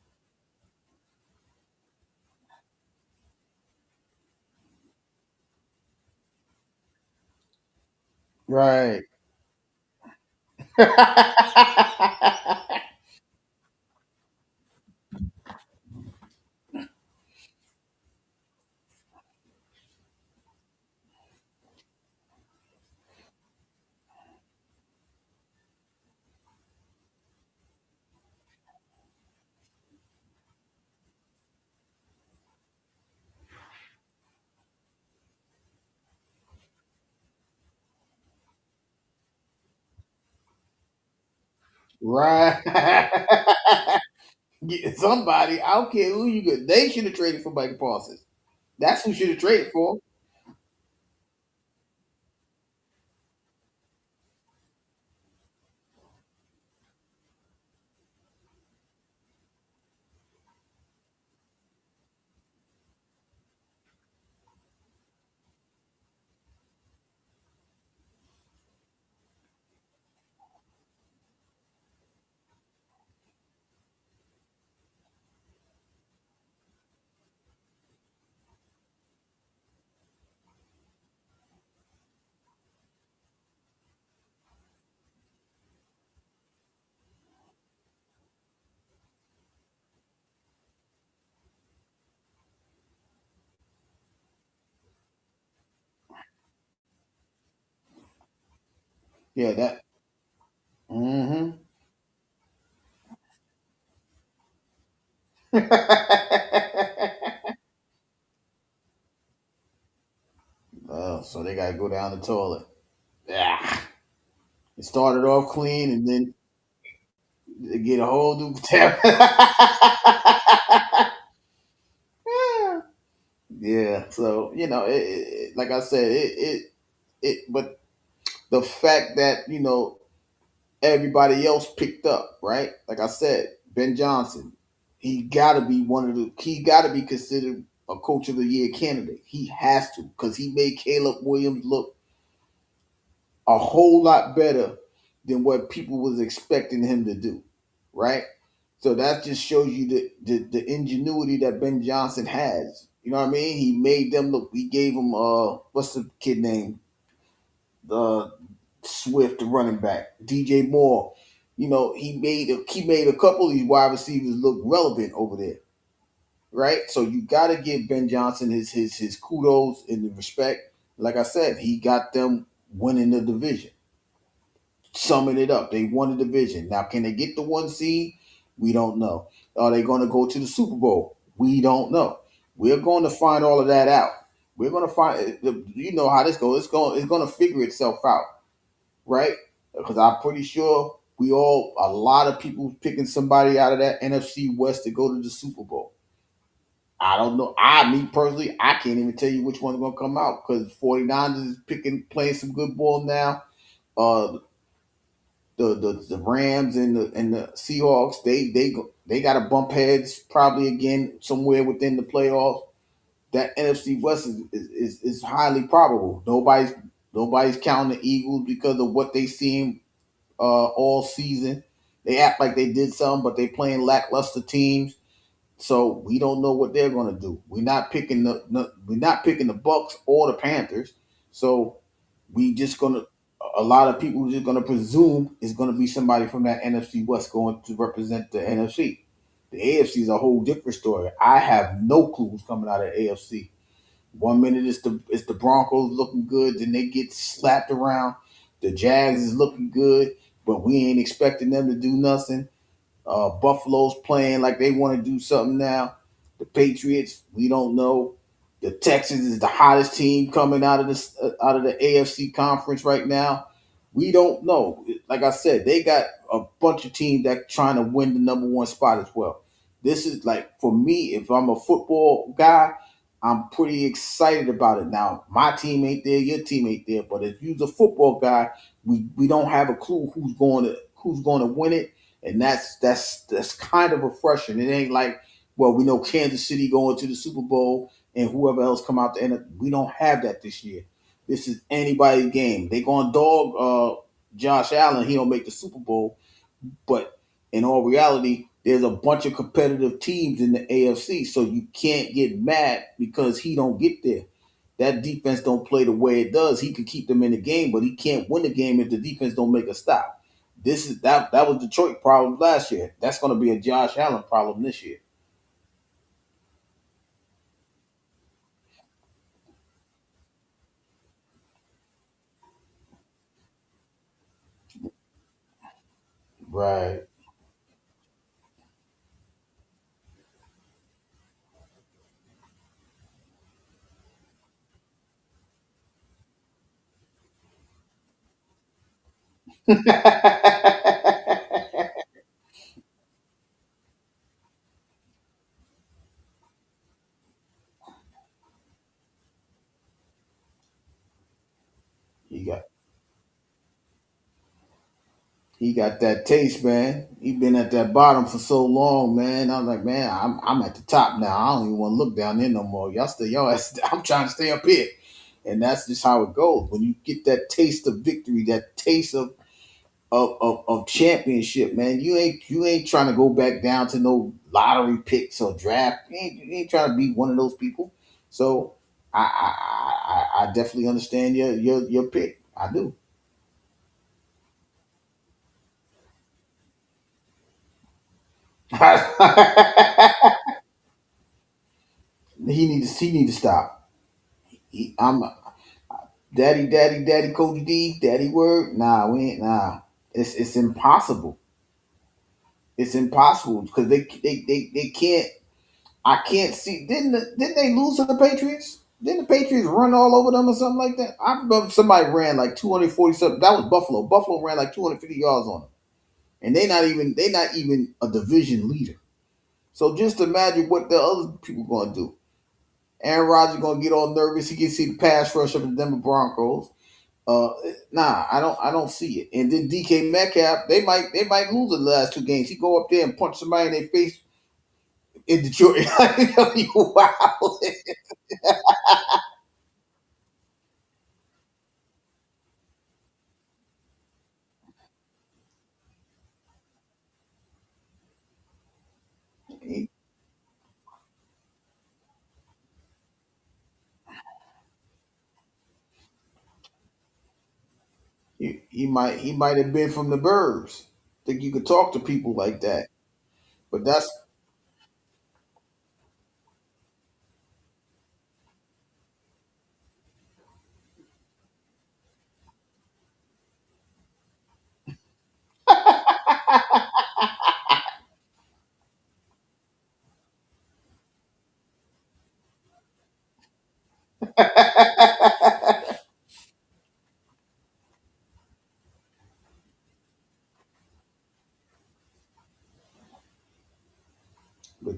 Right. Right. Somebody, I don't care who you get. They should have traded for Mike Parsons. That's who should have traded for Yeah, that. Mm-hmm. So they gotta go down the toilet. Yeah. It started off clean and then they get a whole new tab. Yeah. So like I said, but the fact that everybody else picked up, right? Like I said, Ben Johnson, he got to be one of the. He got to be considered a Coach of the Year candidate. He has to because he made Caleb Williams look a whole lot better than what people was expecting him to do, right? So that just shows you the ingenuity that Ben Johnson has. You know what I mean? He made them look. He gave him what's the kid name? The Swift, the running back, DJ Moore. He made a couple of these wide receivers look relevant over there, right? So you got to give Ben Johnson his kudos and the respect. Like I said, he got them winning the division. Summing it up, they won the division. Now, can they get the 1 seed? We don't know. Are they going to go to the Super Bowl? We don't know. We're going to find all of that out. We're going to find. You know how this goes. It's going to figure itself out, right? because I'm pretty sure a lot of people picking somebody out of that NFC West to go to the Super Bowl. I don't know. Me personally, I can't even tell you which one's going to come out because 49ers is playing some good ball now. Uh, the Rams and the Seahawks, they got to bump heads probably again somewhere within the playoffs. That NFC West is highly probable. Nobody's counting the Eagles because of what they seen all season. They act like they did something, but they playing lackluster teams. So we don't know what they're going to do. We're not picking the Bucks or the Panthers. So we just gonna a lot of people just gonna presume it's gonna be somebody from that NFC West going to represent the NFC. The AFC is a whole different story. I have no clue who's coming out of the AFC. One minute it's the Broncos looking good, then they get slapped around. The Jags is looking good, but we ain't expecting them to do nothing. Buffalo's playing like they want to do something now. The Patriots, we don't know. The Texans is the hottest team coming out of the AFC conference right now. We don't know. Like I said, they got a bunch of teams that trying to win the number one spot as well. This is like for me, if I'm a football guy, I'm pretty excited about it. Now, my team ain't there, your team ain't there, but if you're a football guy, we don't have a clue who's going to win it, and that's kind of refreshing. It ain't like, well, we know Kansas City going to the Super Bowl and whoever else come out the end. We don't have that this year. This is anybody's game. They going to dog Josh Allen. He don't make the Super Bowl, but in all reality, there's a bunch of competitive teams in the AFC, so you can't get mad because he don't get there. That defense don't play the way it does. He could keep them in the game, but he can't win the game if the defense don't make a stop. This is that was Detroit problem last year. That's going to be a Josh Allen problem this year. Right. he got he got that taste, man. He been at that bottom for so long, man. I'm like, man, I'm at the top now. I don't even want to look down there no more. I'm trying to stay up here. And that's just how it goes. When you get that taste of victory, that taste of championship, man, you ain't trying to go back down to no lottery picks or draft. You ain't trying to be one of those people. So I definitely understand your pick. I do. He need to stop. I'm daddy, Coach D, daddy word. Nah, we ain't nah. It's impossible. It's impossible because they can't. I can't see. Didn't they lose to the Patriots? Didn't the Patriots run all over them or something like that? I remember somebody ran like 240 something. That was Buffalo. Buffalo ran like 250 yards on them, and they not even a division leader. So just imagine what the other people gonna do. Aaron Rodgers gonna get all nervous. He can see the pass rush of the Denver Broncos. Uh, I don't see it. And then DK Metcalf, they might lose the last two games. He go up there and punch somebody in their face in Detroit. Wow. He, he might have been from the burbs. Think you could talk to people like that. But that's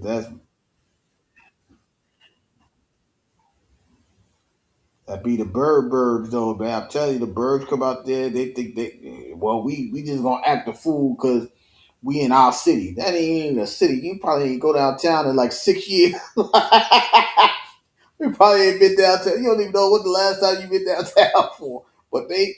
that's that be the birds though, man. I'm telling you, the birds come out there. They think well, we just gonna act a fool because we in our city. That ain't even a city. You probably ain't go downtown in like 6 years. You probably ain't been downtown. You don't even know what the last time you been downtown for. But they,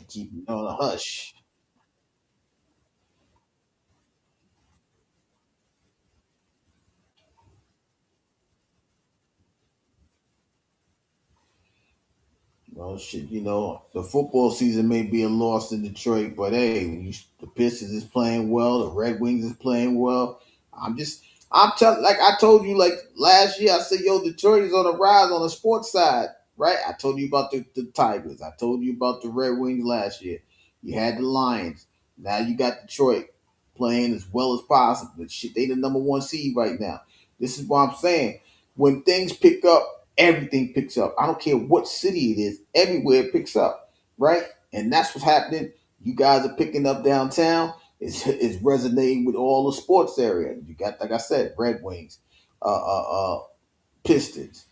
keep it on a hush. Well, shit, the football season may be a loss in Detroit, but hey, the Pistons is playing well, the Red Wings is playing well. I'm just, I'm telling, like I told you, like last year, I said, yo, Detroit is on the rise on the sports side, right? I told you about the Tigers. I told you about the Red Wings last year. You had the Lions. Now you got Detroit playing as well as possible. But shit, they the number one seed right now. This is what I'm saying. When things pick up, everything picks up. I don't care what city it is, everywhere it picks up, right? And that's what's happening. You guys are picking up downtown. It's resonating with all the sports area. You got, like I said, Red Wings, Pistons.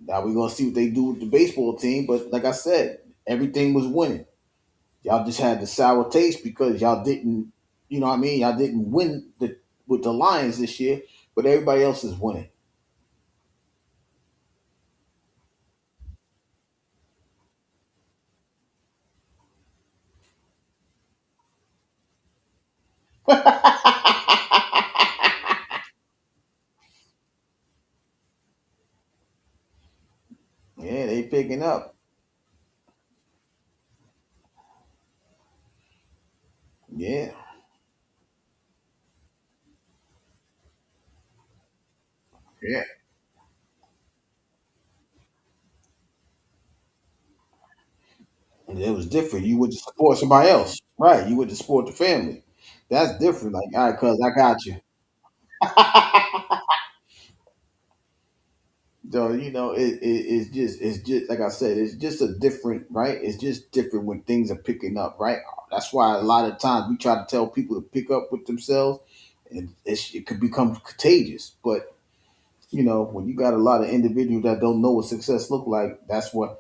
Now we're gonna see what they do with the baseball team. But like I said, everything was winning. Y'all just had the sour taste because y'all didn't, you know what I mean? Y'all didn't win with the Lions this year, but everybody else is winning. Yeah, they picking up. Yeah, yeah. And it was different. You would support somebody else, right? You would support the family. That's different. Like, all right, cuz I got you. So it's just like I said, it's just a different, right? It's just different when things are picking up, right? That's why a lot of times we try to tell people to pick up with themselves, and it could become contagious. But when you got a lot of individuals that don't know what success look like, that's where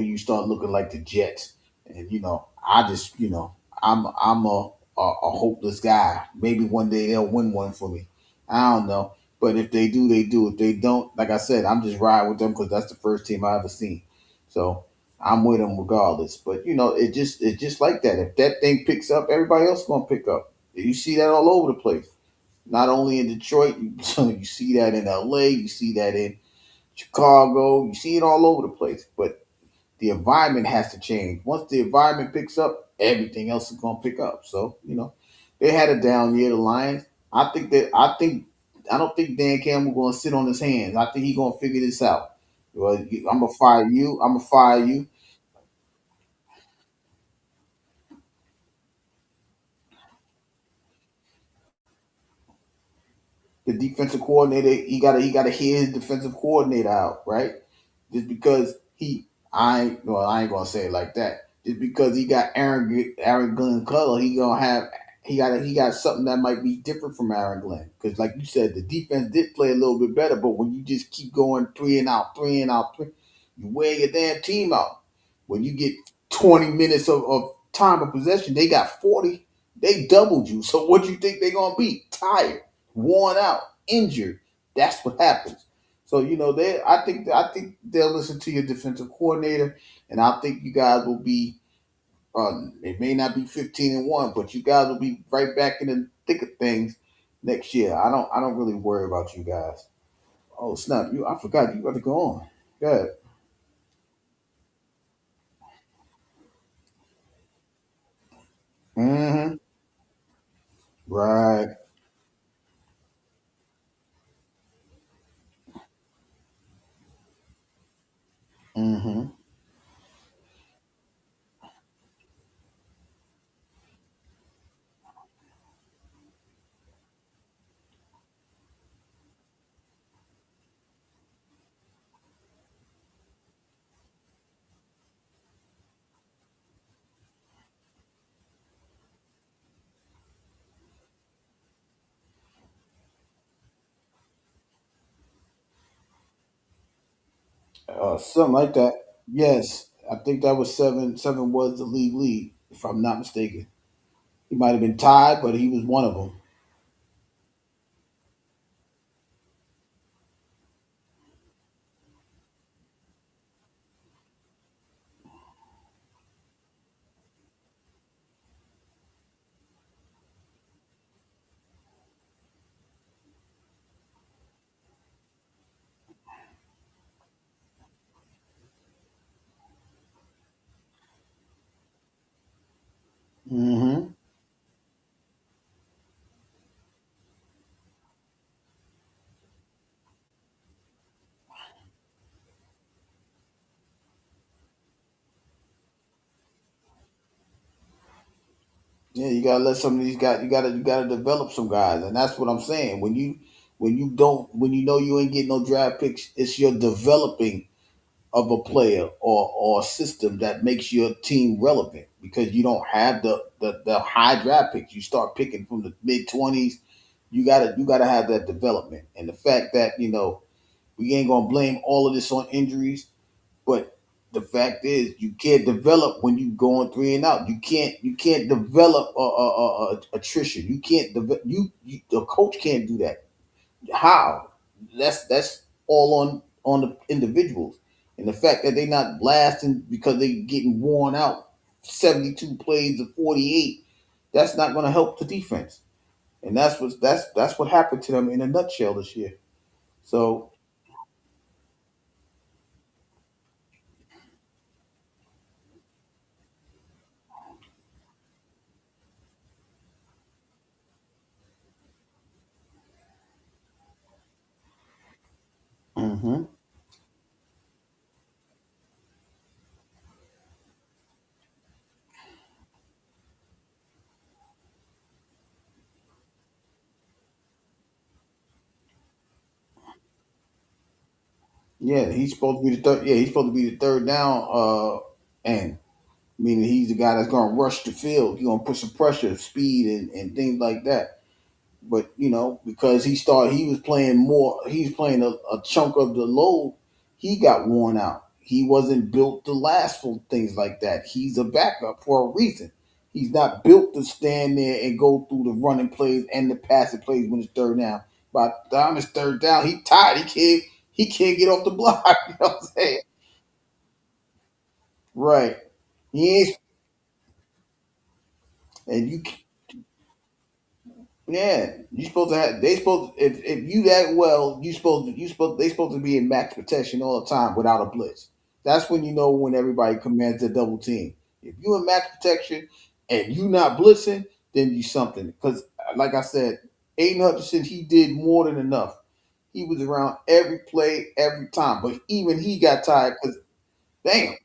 you start looking like the Jets. And I just I'm a hopeless guy. Maybe one day they'll win one for me. I don't know. But if they do, they do. If they don't, like I said, I'm just riding with them because that's the first team I ever seen. So I'm with them regardless. But it's just like that. If that thing picks up, everybody else gonna pick up. You see that all over the place. Not only in Detroit, you see that in LA, you see that in Chicago, you see it all over the place. But the environment has to change. Once the environment picks up, everything else is going to pick up. So they had a down year. The Lions. I don't think Dan Campbell going to sit on his hands. I think he's going to figure this out. Well, I'm gonna fire you. I'm gonna fire you. The defensive coordinator, he gotta hear his defensive coordinator out, right? Just because I ain't gonna say it like that. Just because he got Aaron Glenn Cutler, he got something that might be different from Aaron Glenn. Because like you said, the defense did play a little bit better, but when you just keep going three and out, three and out, you wear your damn team out. When you get 20 minutes of time of possession, they got 40. They doubled you. So what you think they're gonna be? Tired, worn out, injured. That's what happens. So they. I think they'll listen to your defensive coordinator, and I think you guys will be. It may not be 15-1, but you guys will be right back in the thick of things next year. I don't really worry about you guys. Oh snap! I forgot you got to go on. Good. Mm-hmm. Right. Mm-hmm. Something like that. Yes, I think that was seven. Seven was the league lead, if I'm not mistaken. He might have been tied, but he was one of them. Mm-hmm. Yeah, you gotta let some of these guys. You gotta develop some guys, and that's what I'm saying. When you know you ain't getting no draft picks, it's your developing of a player or a system that makes your team relevant because you don't have the high draft picks. You start picking from the mid 20s. You gotta have that development, and the fact that we ain't gonna blame all of this on injuries, but the fact is you can't develop when you going three and out. You can't develop attrition. You can't you the coach can't do that. How? That's all on the individuals. And the fact that they not lasting because they getting worn out 72 plays of 48, that's not gonna help the defense. And that's what happened to them in a nutshell this year. So mhm. Yeah, he's supposed to be the third. Yeah, he's supposed to be the third down and meaning he's the guy that's gonna rush the field. He's gonna put some pressure, speed and things like that. But because he was playing more, he's playing a chunk of the load. He got worn out. He wasn't built to last for things like that. He's a backup for a reason. He's not built to stand there and go through the running plays and the passing plays when it's third down. By the time it's third down, he tired. He can't get off the block. You know what I'm saying? Right. He ain't, and you Yeah, you supposed to have. They supposed if you that well, they supposed to be in max protection all the time without a blitz. That's when you know when everybody commands a double team. If you in max protection and you not blitzing, then you something. Because like I said, Aiden Hutchinson, he did more than enough. He was around every play, every time. But even he got tired because damn.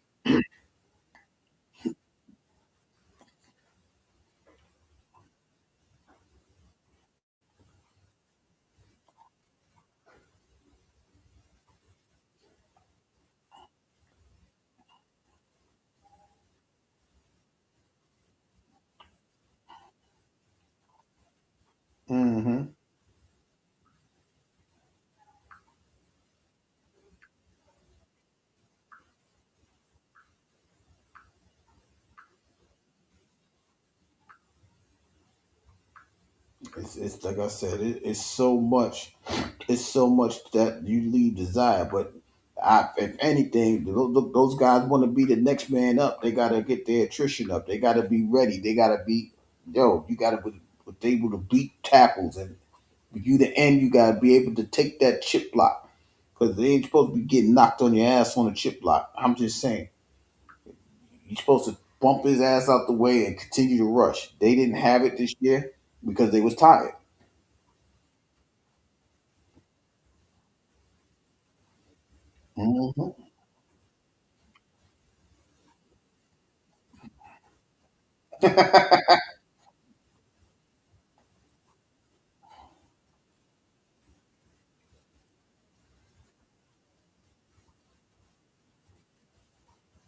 Hmm. It's like I said, it's so much. It's so much that you leave desire. But if anything, those guys want to be the next man up. They got to get their attrition up. They got to be ready. They got to be, you got to be able to beat tackles. And if you the end, you got to be able to take that chip block. Because they ain't supposed to be getting knocked on your ass on a chip block. I'm just saying. You're supposed to bump his ass out the way and continue to rush. They didn't have it this year because they was tired. Hmm.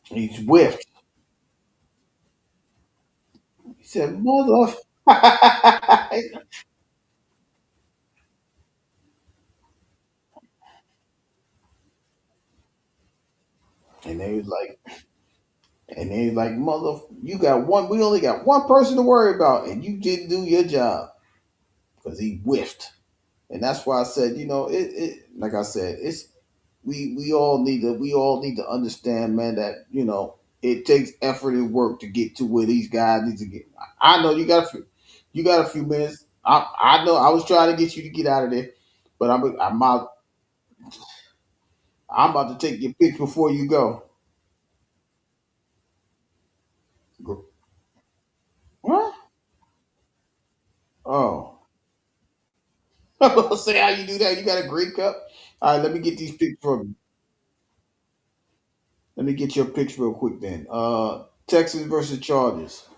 He's whiffed. He said, "Mother," and they was like, "Mother, you got one. We only got one person to worry about, and you didn't do your job because he whiffed." And that's why I said, like I said, it's we all need to understand, man, that it takes effort and work to get to where these guys need to get. I know you got a few minutes. I know I was trying to get you to get out of there, but I'm about to take your pitch before you go. What? Oh, say how you do that. You got a great cup. All right, let me get these picks from you. Let me get your picks real quick then. Texas versus Chargers.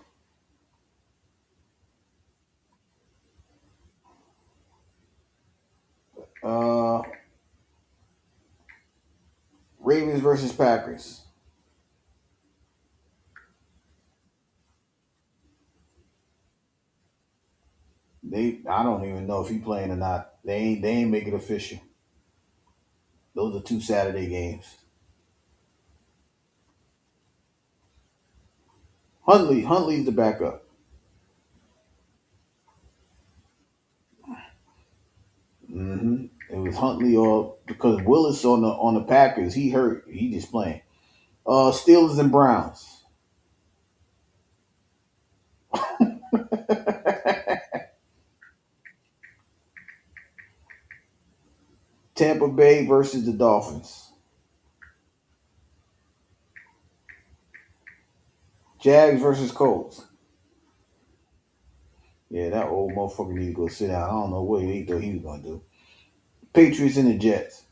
Uh, Ravens versus Packers. I don't even know if he playing or not. They ain't make it official. Those are two Saturday games. Huntley's the backup. It was Huntley or because Willis on the Packers, he hurt. He just playing. Steelers and Browns. Tampa Bay versus the Dolphins. Jags versus Colts. Yeah, that old motherfucker need to go sit down. I don't know what he thought he was gonna do. Patriots and the Jets.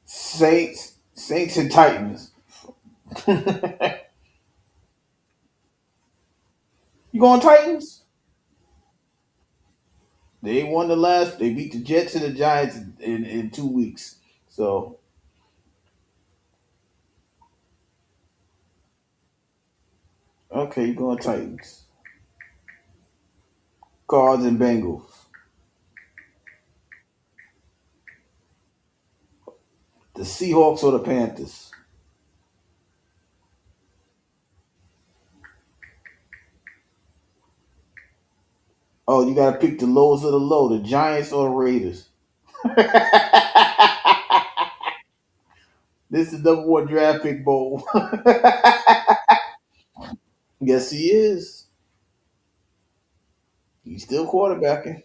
Saints and Titans. You going Titans? They won the last. They beat the Jets and the Giants in 2 weeks. So okay, you going Titans? Cards and Bengals. The Seahawks or the Panthers? Oh, you got to pick the lowest of the low. The Giants or the Raiders? This is the number one draft pick bowl. Yes, he is. He's still quarterbacking.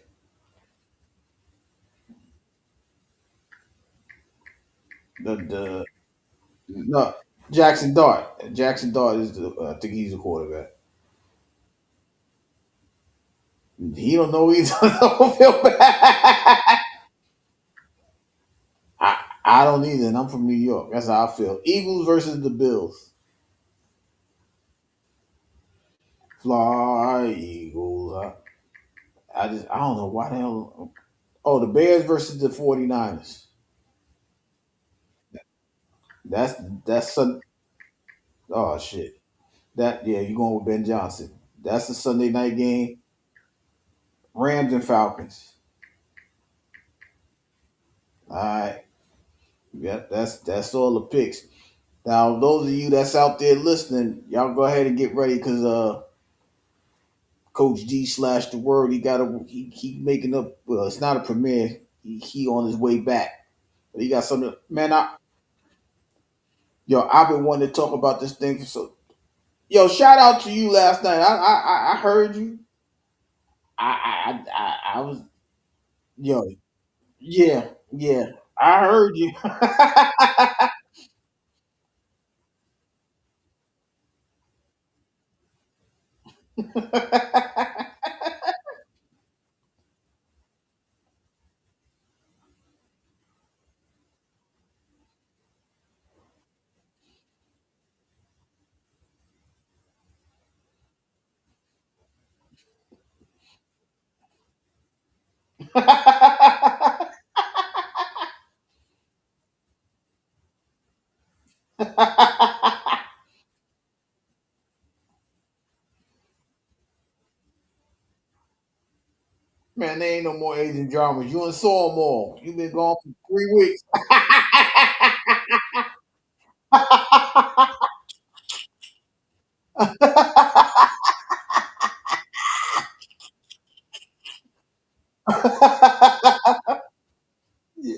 The no Jackson Dart. Jackson Dart is I think he's a quarterback. He don't know either. I don't feel bad. I don't either, and I'm from New York. That's how I feel. Eagles versus the Bills. Fly Eagles. I don't know why the hell. Oh, the Bears versus the 49ers. That's that's Sun. Oh shit. That yeah, you going with Ben Johnson. That's the Sunday night game. Rams and Falcons. All right. Yeah, that's all the picks. Now, those of you that's out there listening, y'all go ahead and get ready because Coach D slash the word he making up. Well, it's not a premiere. He on his way back. But he got something. Man, I've been wanting to talk about this thing for so. Yo, shout out to you last night. I heard you. I was yo yeah yeah I heard you. Man, there ain't no more Asian dramas. You and saw them all. You've been gone for 3 weeks. Yeah.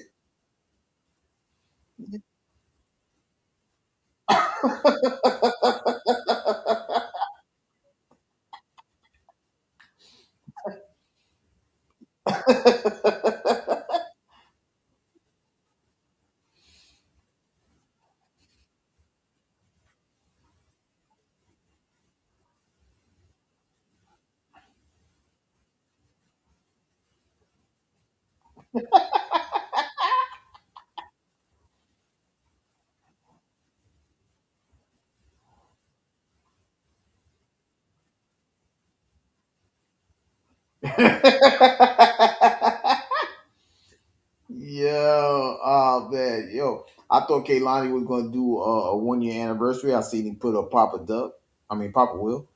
Yo, oh man, yo, I thought Kaylani was gonna do a 1 year anniversary. I seen him put up Papa Duck. I mean Papa Will.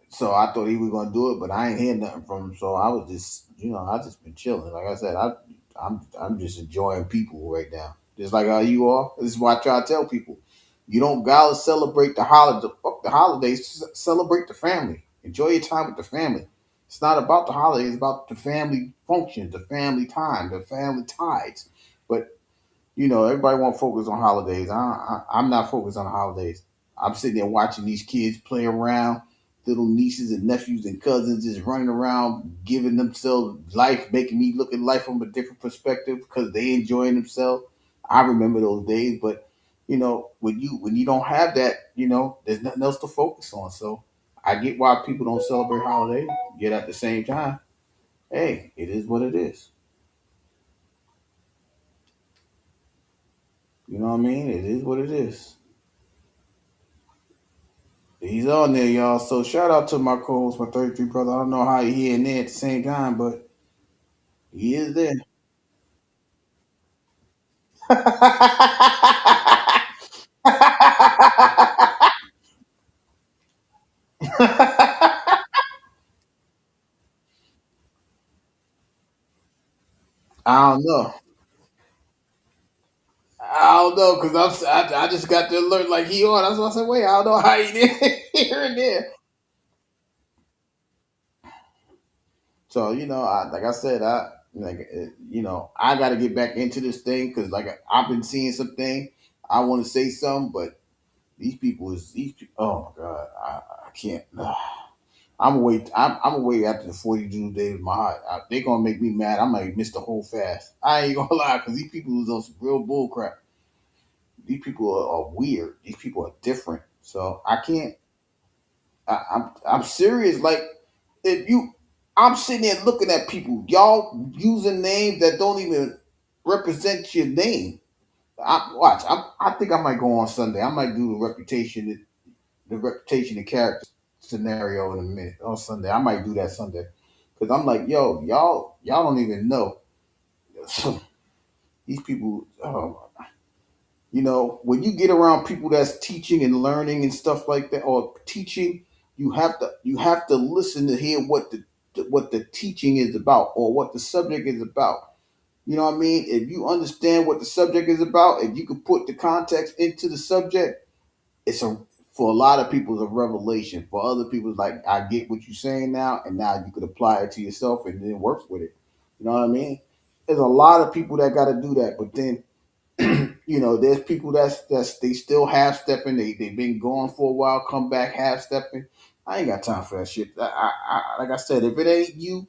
So I thought he was gonna do it, but I ain't hear nothing from him. So I was just, I just been chilling. Like I said, I'm just enjoying people right now, just like how you are. This is why I try to tell people, you don't gotta celebrate the holiday. Fuck the holidays. Celebrate the family. Enjoy your time with the family. It's not about the holidays. It's about the family functions, the family time, the family ties. But everybody want to focus on holidays. I'm not focused on the holidays. I'm sitting there watching these kids play around, little nieces and nephews and cousins just running around, giving themselves life, making me look at life from a different perspective because they enjoying themselves. I remember those days, but when you don't have that, there's nothing else to focus on. So I get why people don't celebrate holidays. Yet at the same time, hey, it is what it is. You know what I mean? It is what it is. He's on there, y'all. So shout out to my co-host, my 33 brother. I don't know how he here and there at the same time, but he is there. I don't know. I don't know because I just got the alert like he on. That's why I said, wait, I don't know how he did here and there. So like I said, I got to get back into this thing because I've been seeing something. I want to say something, but oh my god, I can't. I'm gonna wait. I'm gonna wait after the 42 days of my heart. They gonna make me mad. I might miss the whole fast. I ain't gonna lie, because these people was on some real bull crap. These people are weird. These people are different. So I can't. I'm serious. Like if you, I'm sitting there looking at people. Y'all using names that don't even represent your name. Watch. I think I might go on Sunday. I might do the reputation and character scenario in a minute on Sunday. I might do that Sunday because I'm like, yo, y'all don't even know these people. When you get around people that's teaching and learning and stuff like that, or teaching, you have to listen to hear what the teaching is about or what the subject is about. You know what I mean? If you understand what the subject is about, if you can put the context into the subject, it's a for a lot of people it's a revelation. For other people, it's like I get what you're saying now, and now you could apply it to yourself and then work with it. You know what I mean? There's a lot of people that got to do that, but then there's people that's they still half stepping. They've been gone for a while, come back half stepping. I ain't got time for that shit. Like I said, if it ain't you,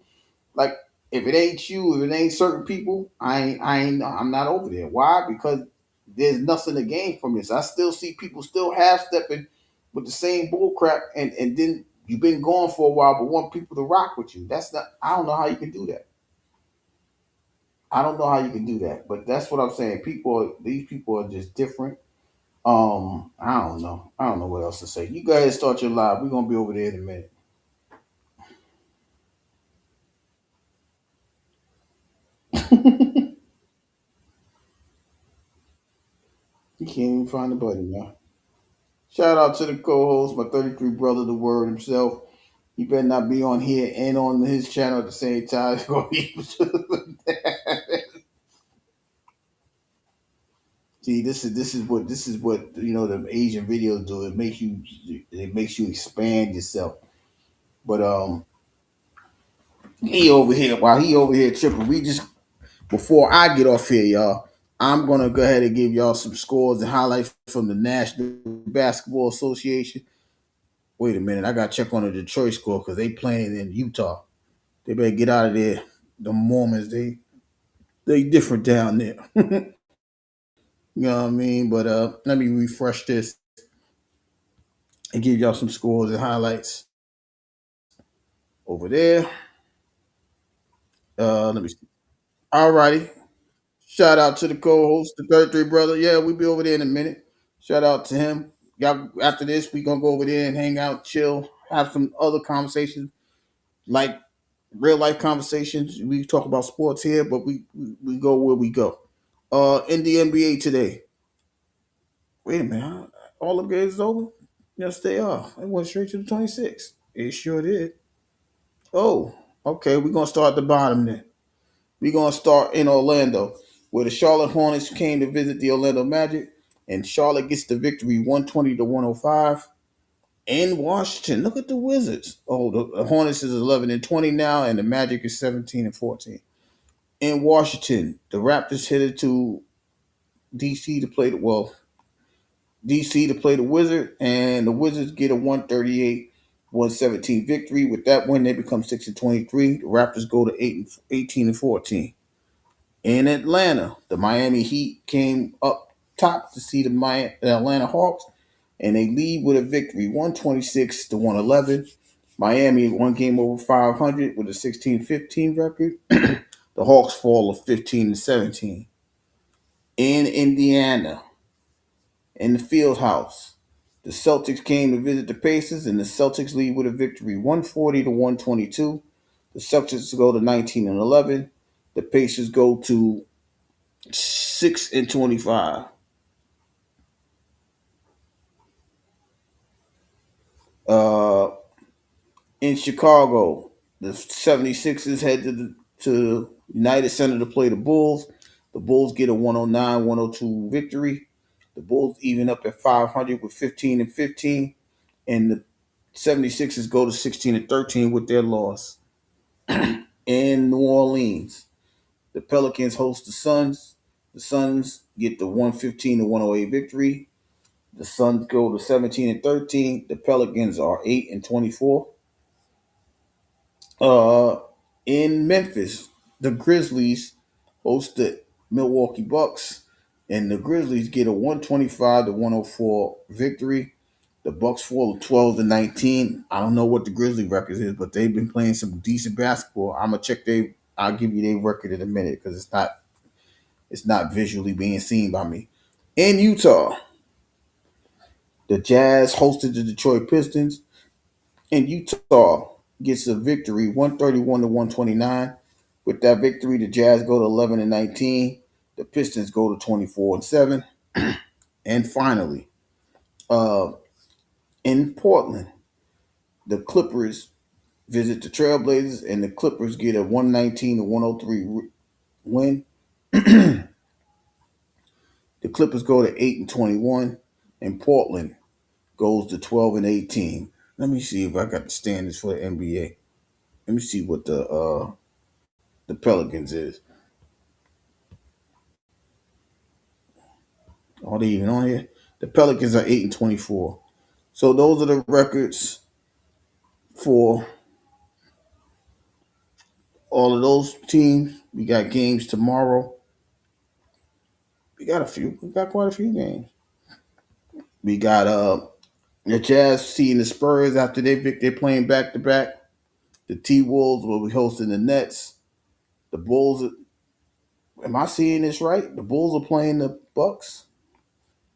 like if it ain't you, if it ain't certain people, I'm not over there. Why? Because there's nothing to gain from this. I still see people still half stepping with the same bull crap, and then you've been gone for a while, but want people to rock with you. That's not. I don't know how you can do that. I don't know how you can do that, but that's what I'm saying. These people are just different. I don't know. I don't know what else to say. You go ahead and start your live. We're gonna be over there in a minute. can't even find the button now. Shout out to the co-host, my 33 brother, the word himself. He better not be on here and on his channel at the same time. See, this is what the Asian videos do. It makes you expand yourself. But he over here tripping. We just before I get off here, y'all, I'm gonna go ahead and give y'all some scores and highlights from the National Basketball Association. Wait a minute, I gotta check on the Detroit score because they playing in Utah. They better get out of there. The Mormons, they different down there. You know what I mean? But let me refresh this and give y'all some scores and highlights over there. Let me see. Alrighty. Shout out to the co-host, the 33 brother. Yeah, we'll be over there in a minute. Shout out to him. Y'all, after this, we gonna go over there and hang out, chill, have some other conversations, like real life conversations. We talk about sports here, but we go where we go. In the NBA today. Wait a minute, huh? All the games is over? Yes, they are. It went straight to the 26. It sure did. Oh, okay. We're gonna start at the bottom then. We're gonna start in Orlando, where the Charlotte Hornets came to visit the Orlando Magic, and Charlotte gets the victory 120 to 105. In Washington, look at the Wizards. Oh, the Hornets is 11-20 now, and the Magic is 17-14. In Washington, the Raptors headed to DC to play DC to play the Wizard, and the Wizards get a 138-117 victory. With that win, they become 6-23. The Raptors go to 18-14. In Atlanta, the Miami Heat came up top to see the Atlanta Hawks, and they lead with a victory 126 to 111. Miami one game over 500 with a 16-15 record. The Hawks fall to 15-17. In Indiana, in the field house, the Celtics came to visit the Pacers, and the Celtics lead with a victory 140 to 122. The Celtics go to 19-11. The Pacers go to 6-25. Uh, in Chicago, the 76ers head to United Center to play the Bulls. The Bulls get a 109-102 victory. The Bulls even up at 500 with 15-15. And the 76ers go to 16-13 with their loss. In New Orleans, the Pelicans host the Suns. The Suns get the 115-108 victory. The Suns go to 17-13. The Pelicans are 8-24. Uh, in Memphis, the Grizzlies host the Milwaukee Bucks, and the Grizzlies get a 125-104 victory. The Bucks fall to 12-19. I don't know what the Grizzly record is, but they've been playing some decent basketball. I'm gonna check they. I'll give you their record in a minute because it's not visually being seen by me. In Utah, the Jazz hosted the Detroit Pistons, and Utah gets a victory 131 to 129. With that victory, the Jazz go to 11-19. The Pistons go to 24-7. And finally, uh, in Portland, the Clippers visit the Trailblazers, and the Clippers get a 119 to 103 win. The Clippers go to 8-21, and Portland goes to 12-18. Let me see if I got the standings for the NBA. Let me see what the Pelicans is. Are they even on here? The Pelicans are 8-24. So those are the records for all of those teams. We got games tomorrow. We got a few. We got quite a few games. We got the Jazz seeing the Spurs after they're playing back to back. The T Wolves will be hosting the Nets. The Bulls. Am I seeing this right? The Bulls are playing the Bucks.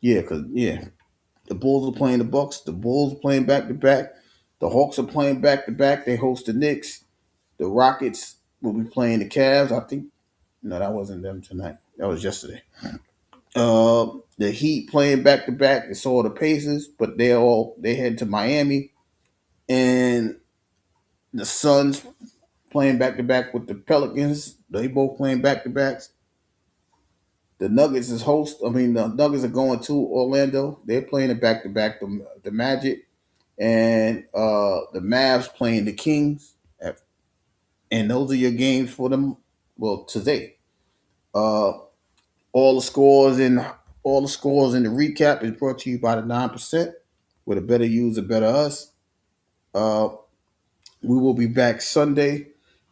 Yeah, the Bulls are playing the Bucks. The Bulls are playing back to back. The Hawks are playing back to back. They host the Knicks. The Rockets will be playing the Cavs. I think no, that wasn't them tonight. That was yesterday. Uh, The Heat playing back to back. It's all the Pacers, but they head to Miami, and the Suns playing back to back with the Pelicans. They both playing back to backs. The Nuggets is host. I mean, the Nuggets are going to Orlando. They're playing it back to back. The Magic and the Mavs playing the Kings. And those are your games for them. Well, today, uh, all the scores and all the scores in the recap is brought to you by the 9%. With a better use, a better us. Uh, we will be back Sunday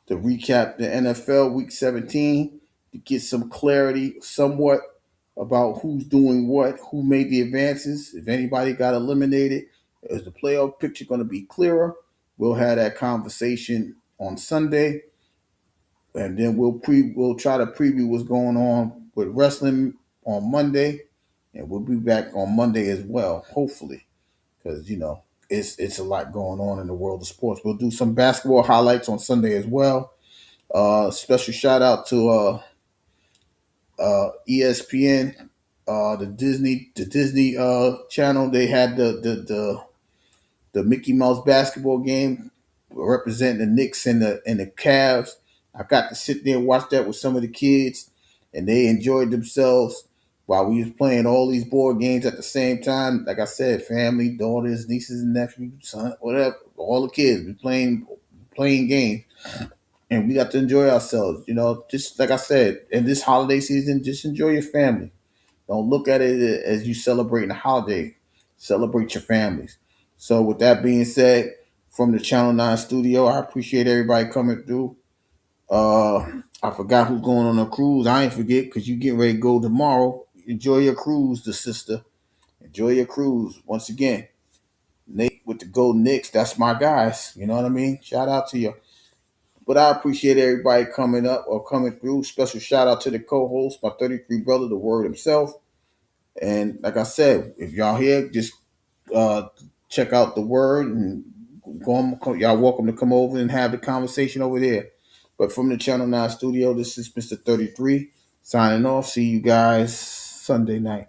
to recap the NFL Week 17 to get some clarity, somewhat about who's doing what, who made the advances, if anybody got eliminated. Is the playoff picture going to be clearer? We'll have that conversation on Sunday, and then we'll try to preview what's going on with wrestling on Monday, and we'll be back on Monday as well, hopefully, because it's a lot going on in the world of sports. We'll do some basketball highlights on Sunday as well. Special shout out to ESPN, the Disney channel. They had the Mickey Mouse basketball game representing the Knicks and the Cavs. I got to sit there and watch that with some of the kids, and they enjoyed themselves while we was playing all these board games at the same time. Like I said, family, daughters, nieces and nephews, son, whatever, all the kids we playing games, and we got to enjoy ourselves. Just like I said, in this holiday season, just enjoy your family. Don't look at it as you celebrating a holiday. Celebrate your families. So with that being said, from the Channel 9 studio, I appreciate everybody coming through. I forgot who's going on a cruise. I ain't forget because you getting ready to go tomorrow. Enjoy your cruise, the sister. Enjoy your cruise. Once again, Nate with the Golden Knicks. That's my guys. You know what I mean? Shout out to you. But I appreciate everybody coming up or coming through. Special shout out to the co-host, my 33 brother, the word himself. And like I said, if y'all here, just uh, check out the word and y'all welcome to come over and have the conversation over there. But from the Channel 9 studio, this is Mr. 33 signing off. See you guys Sunday night.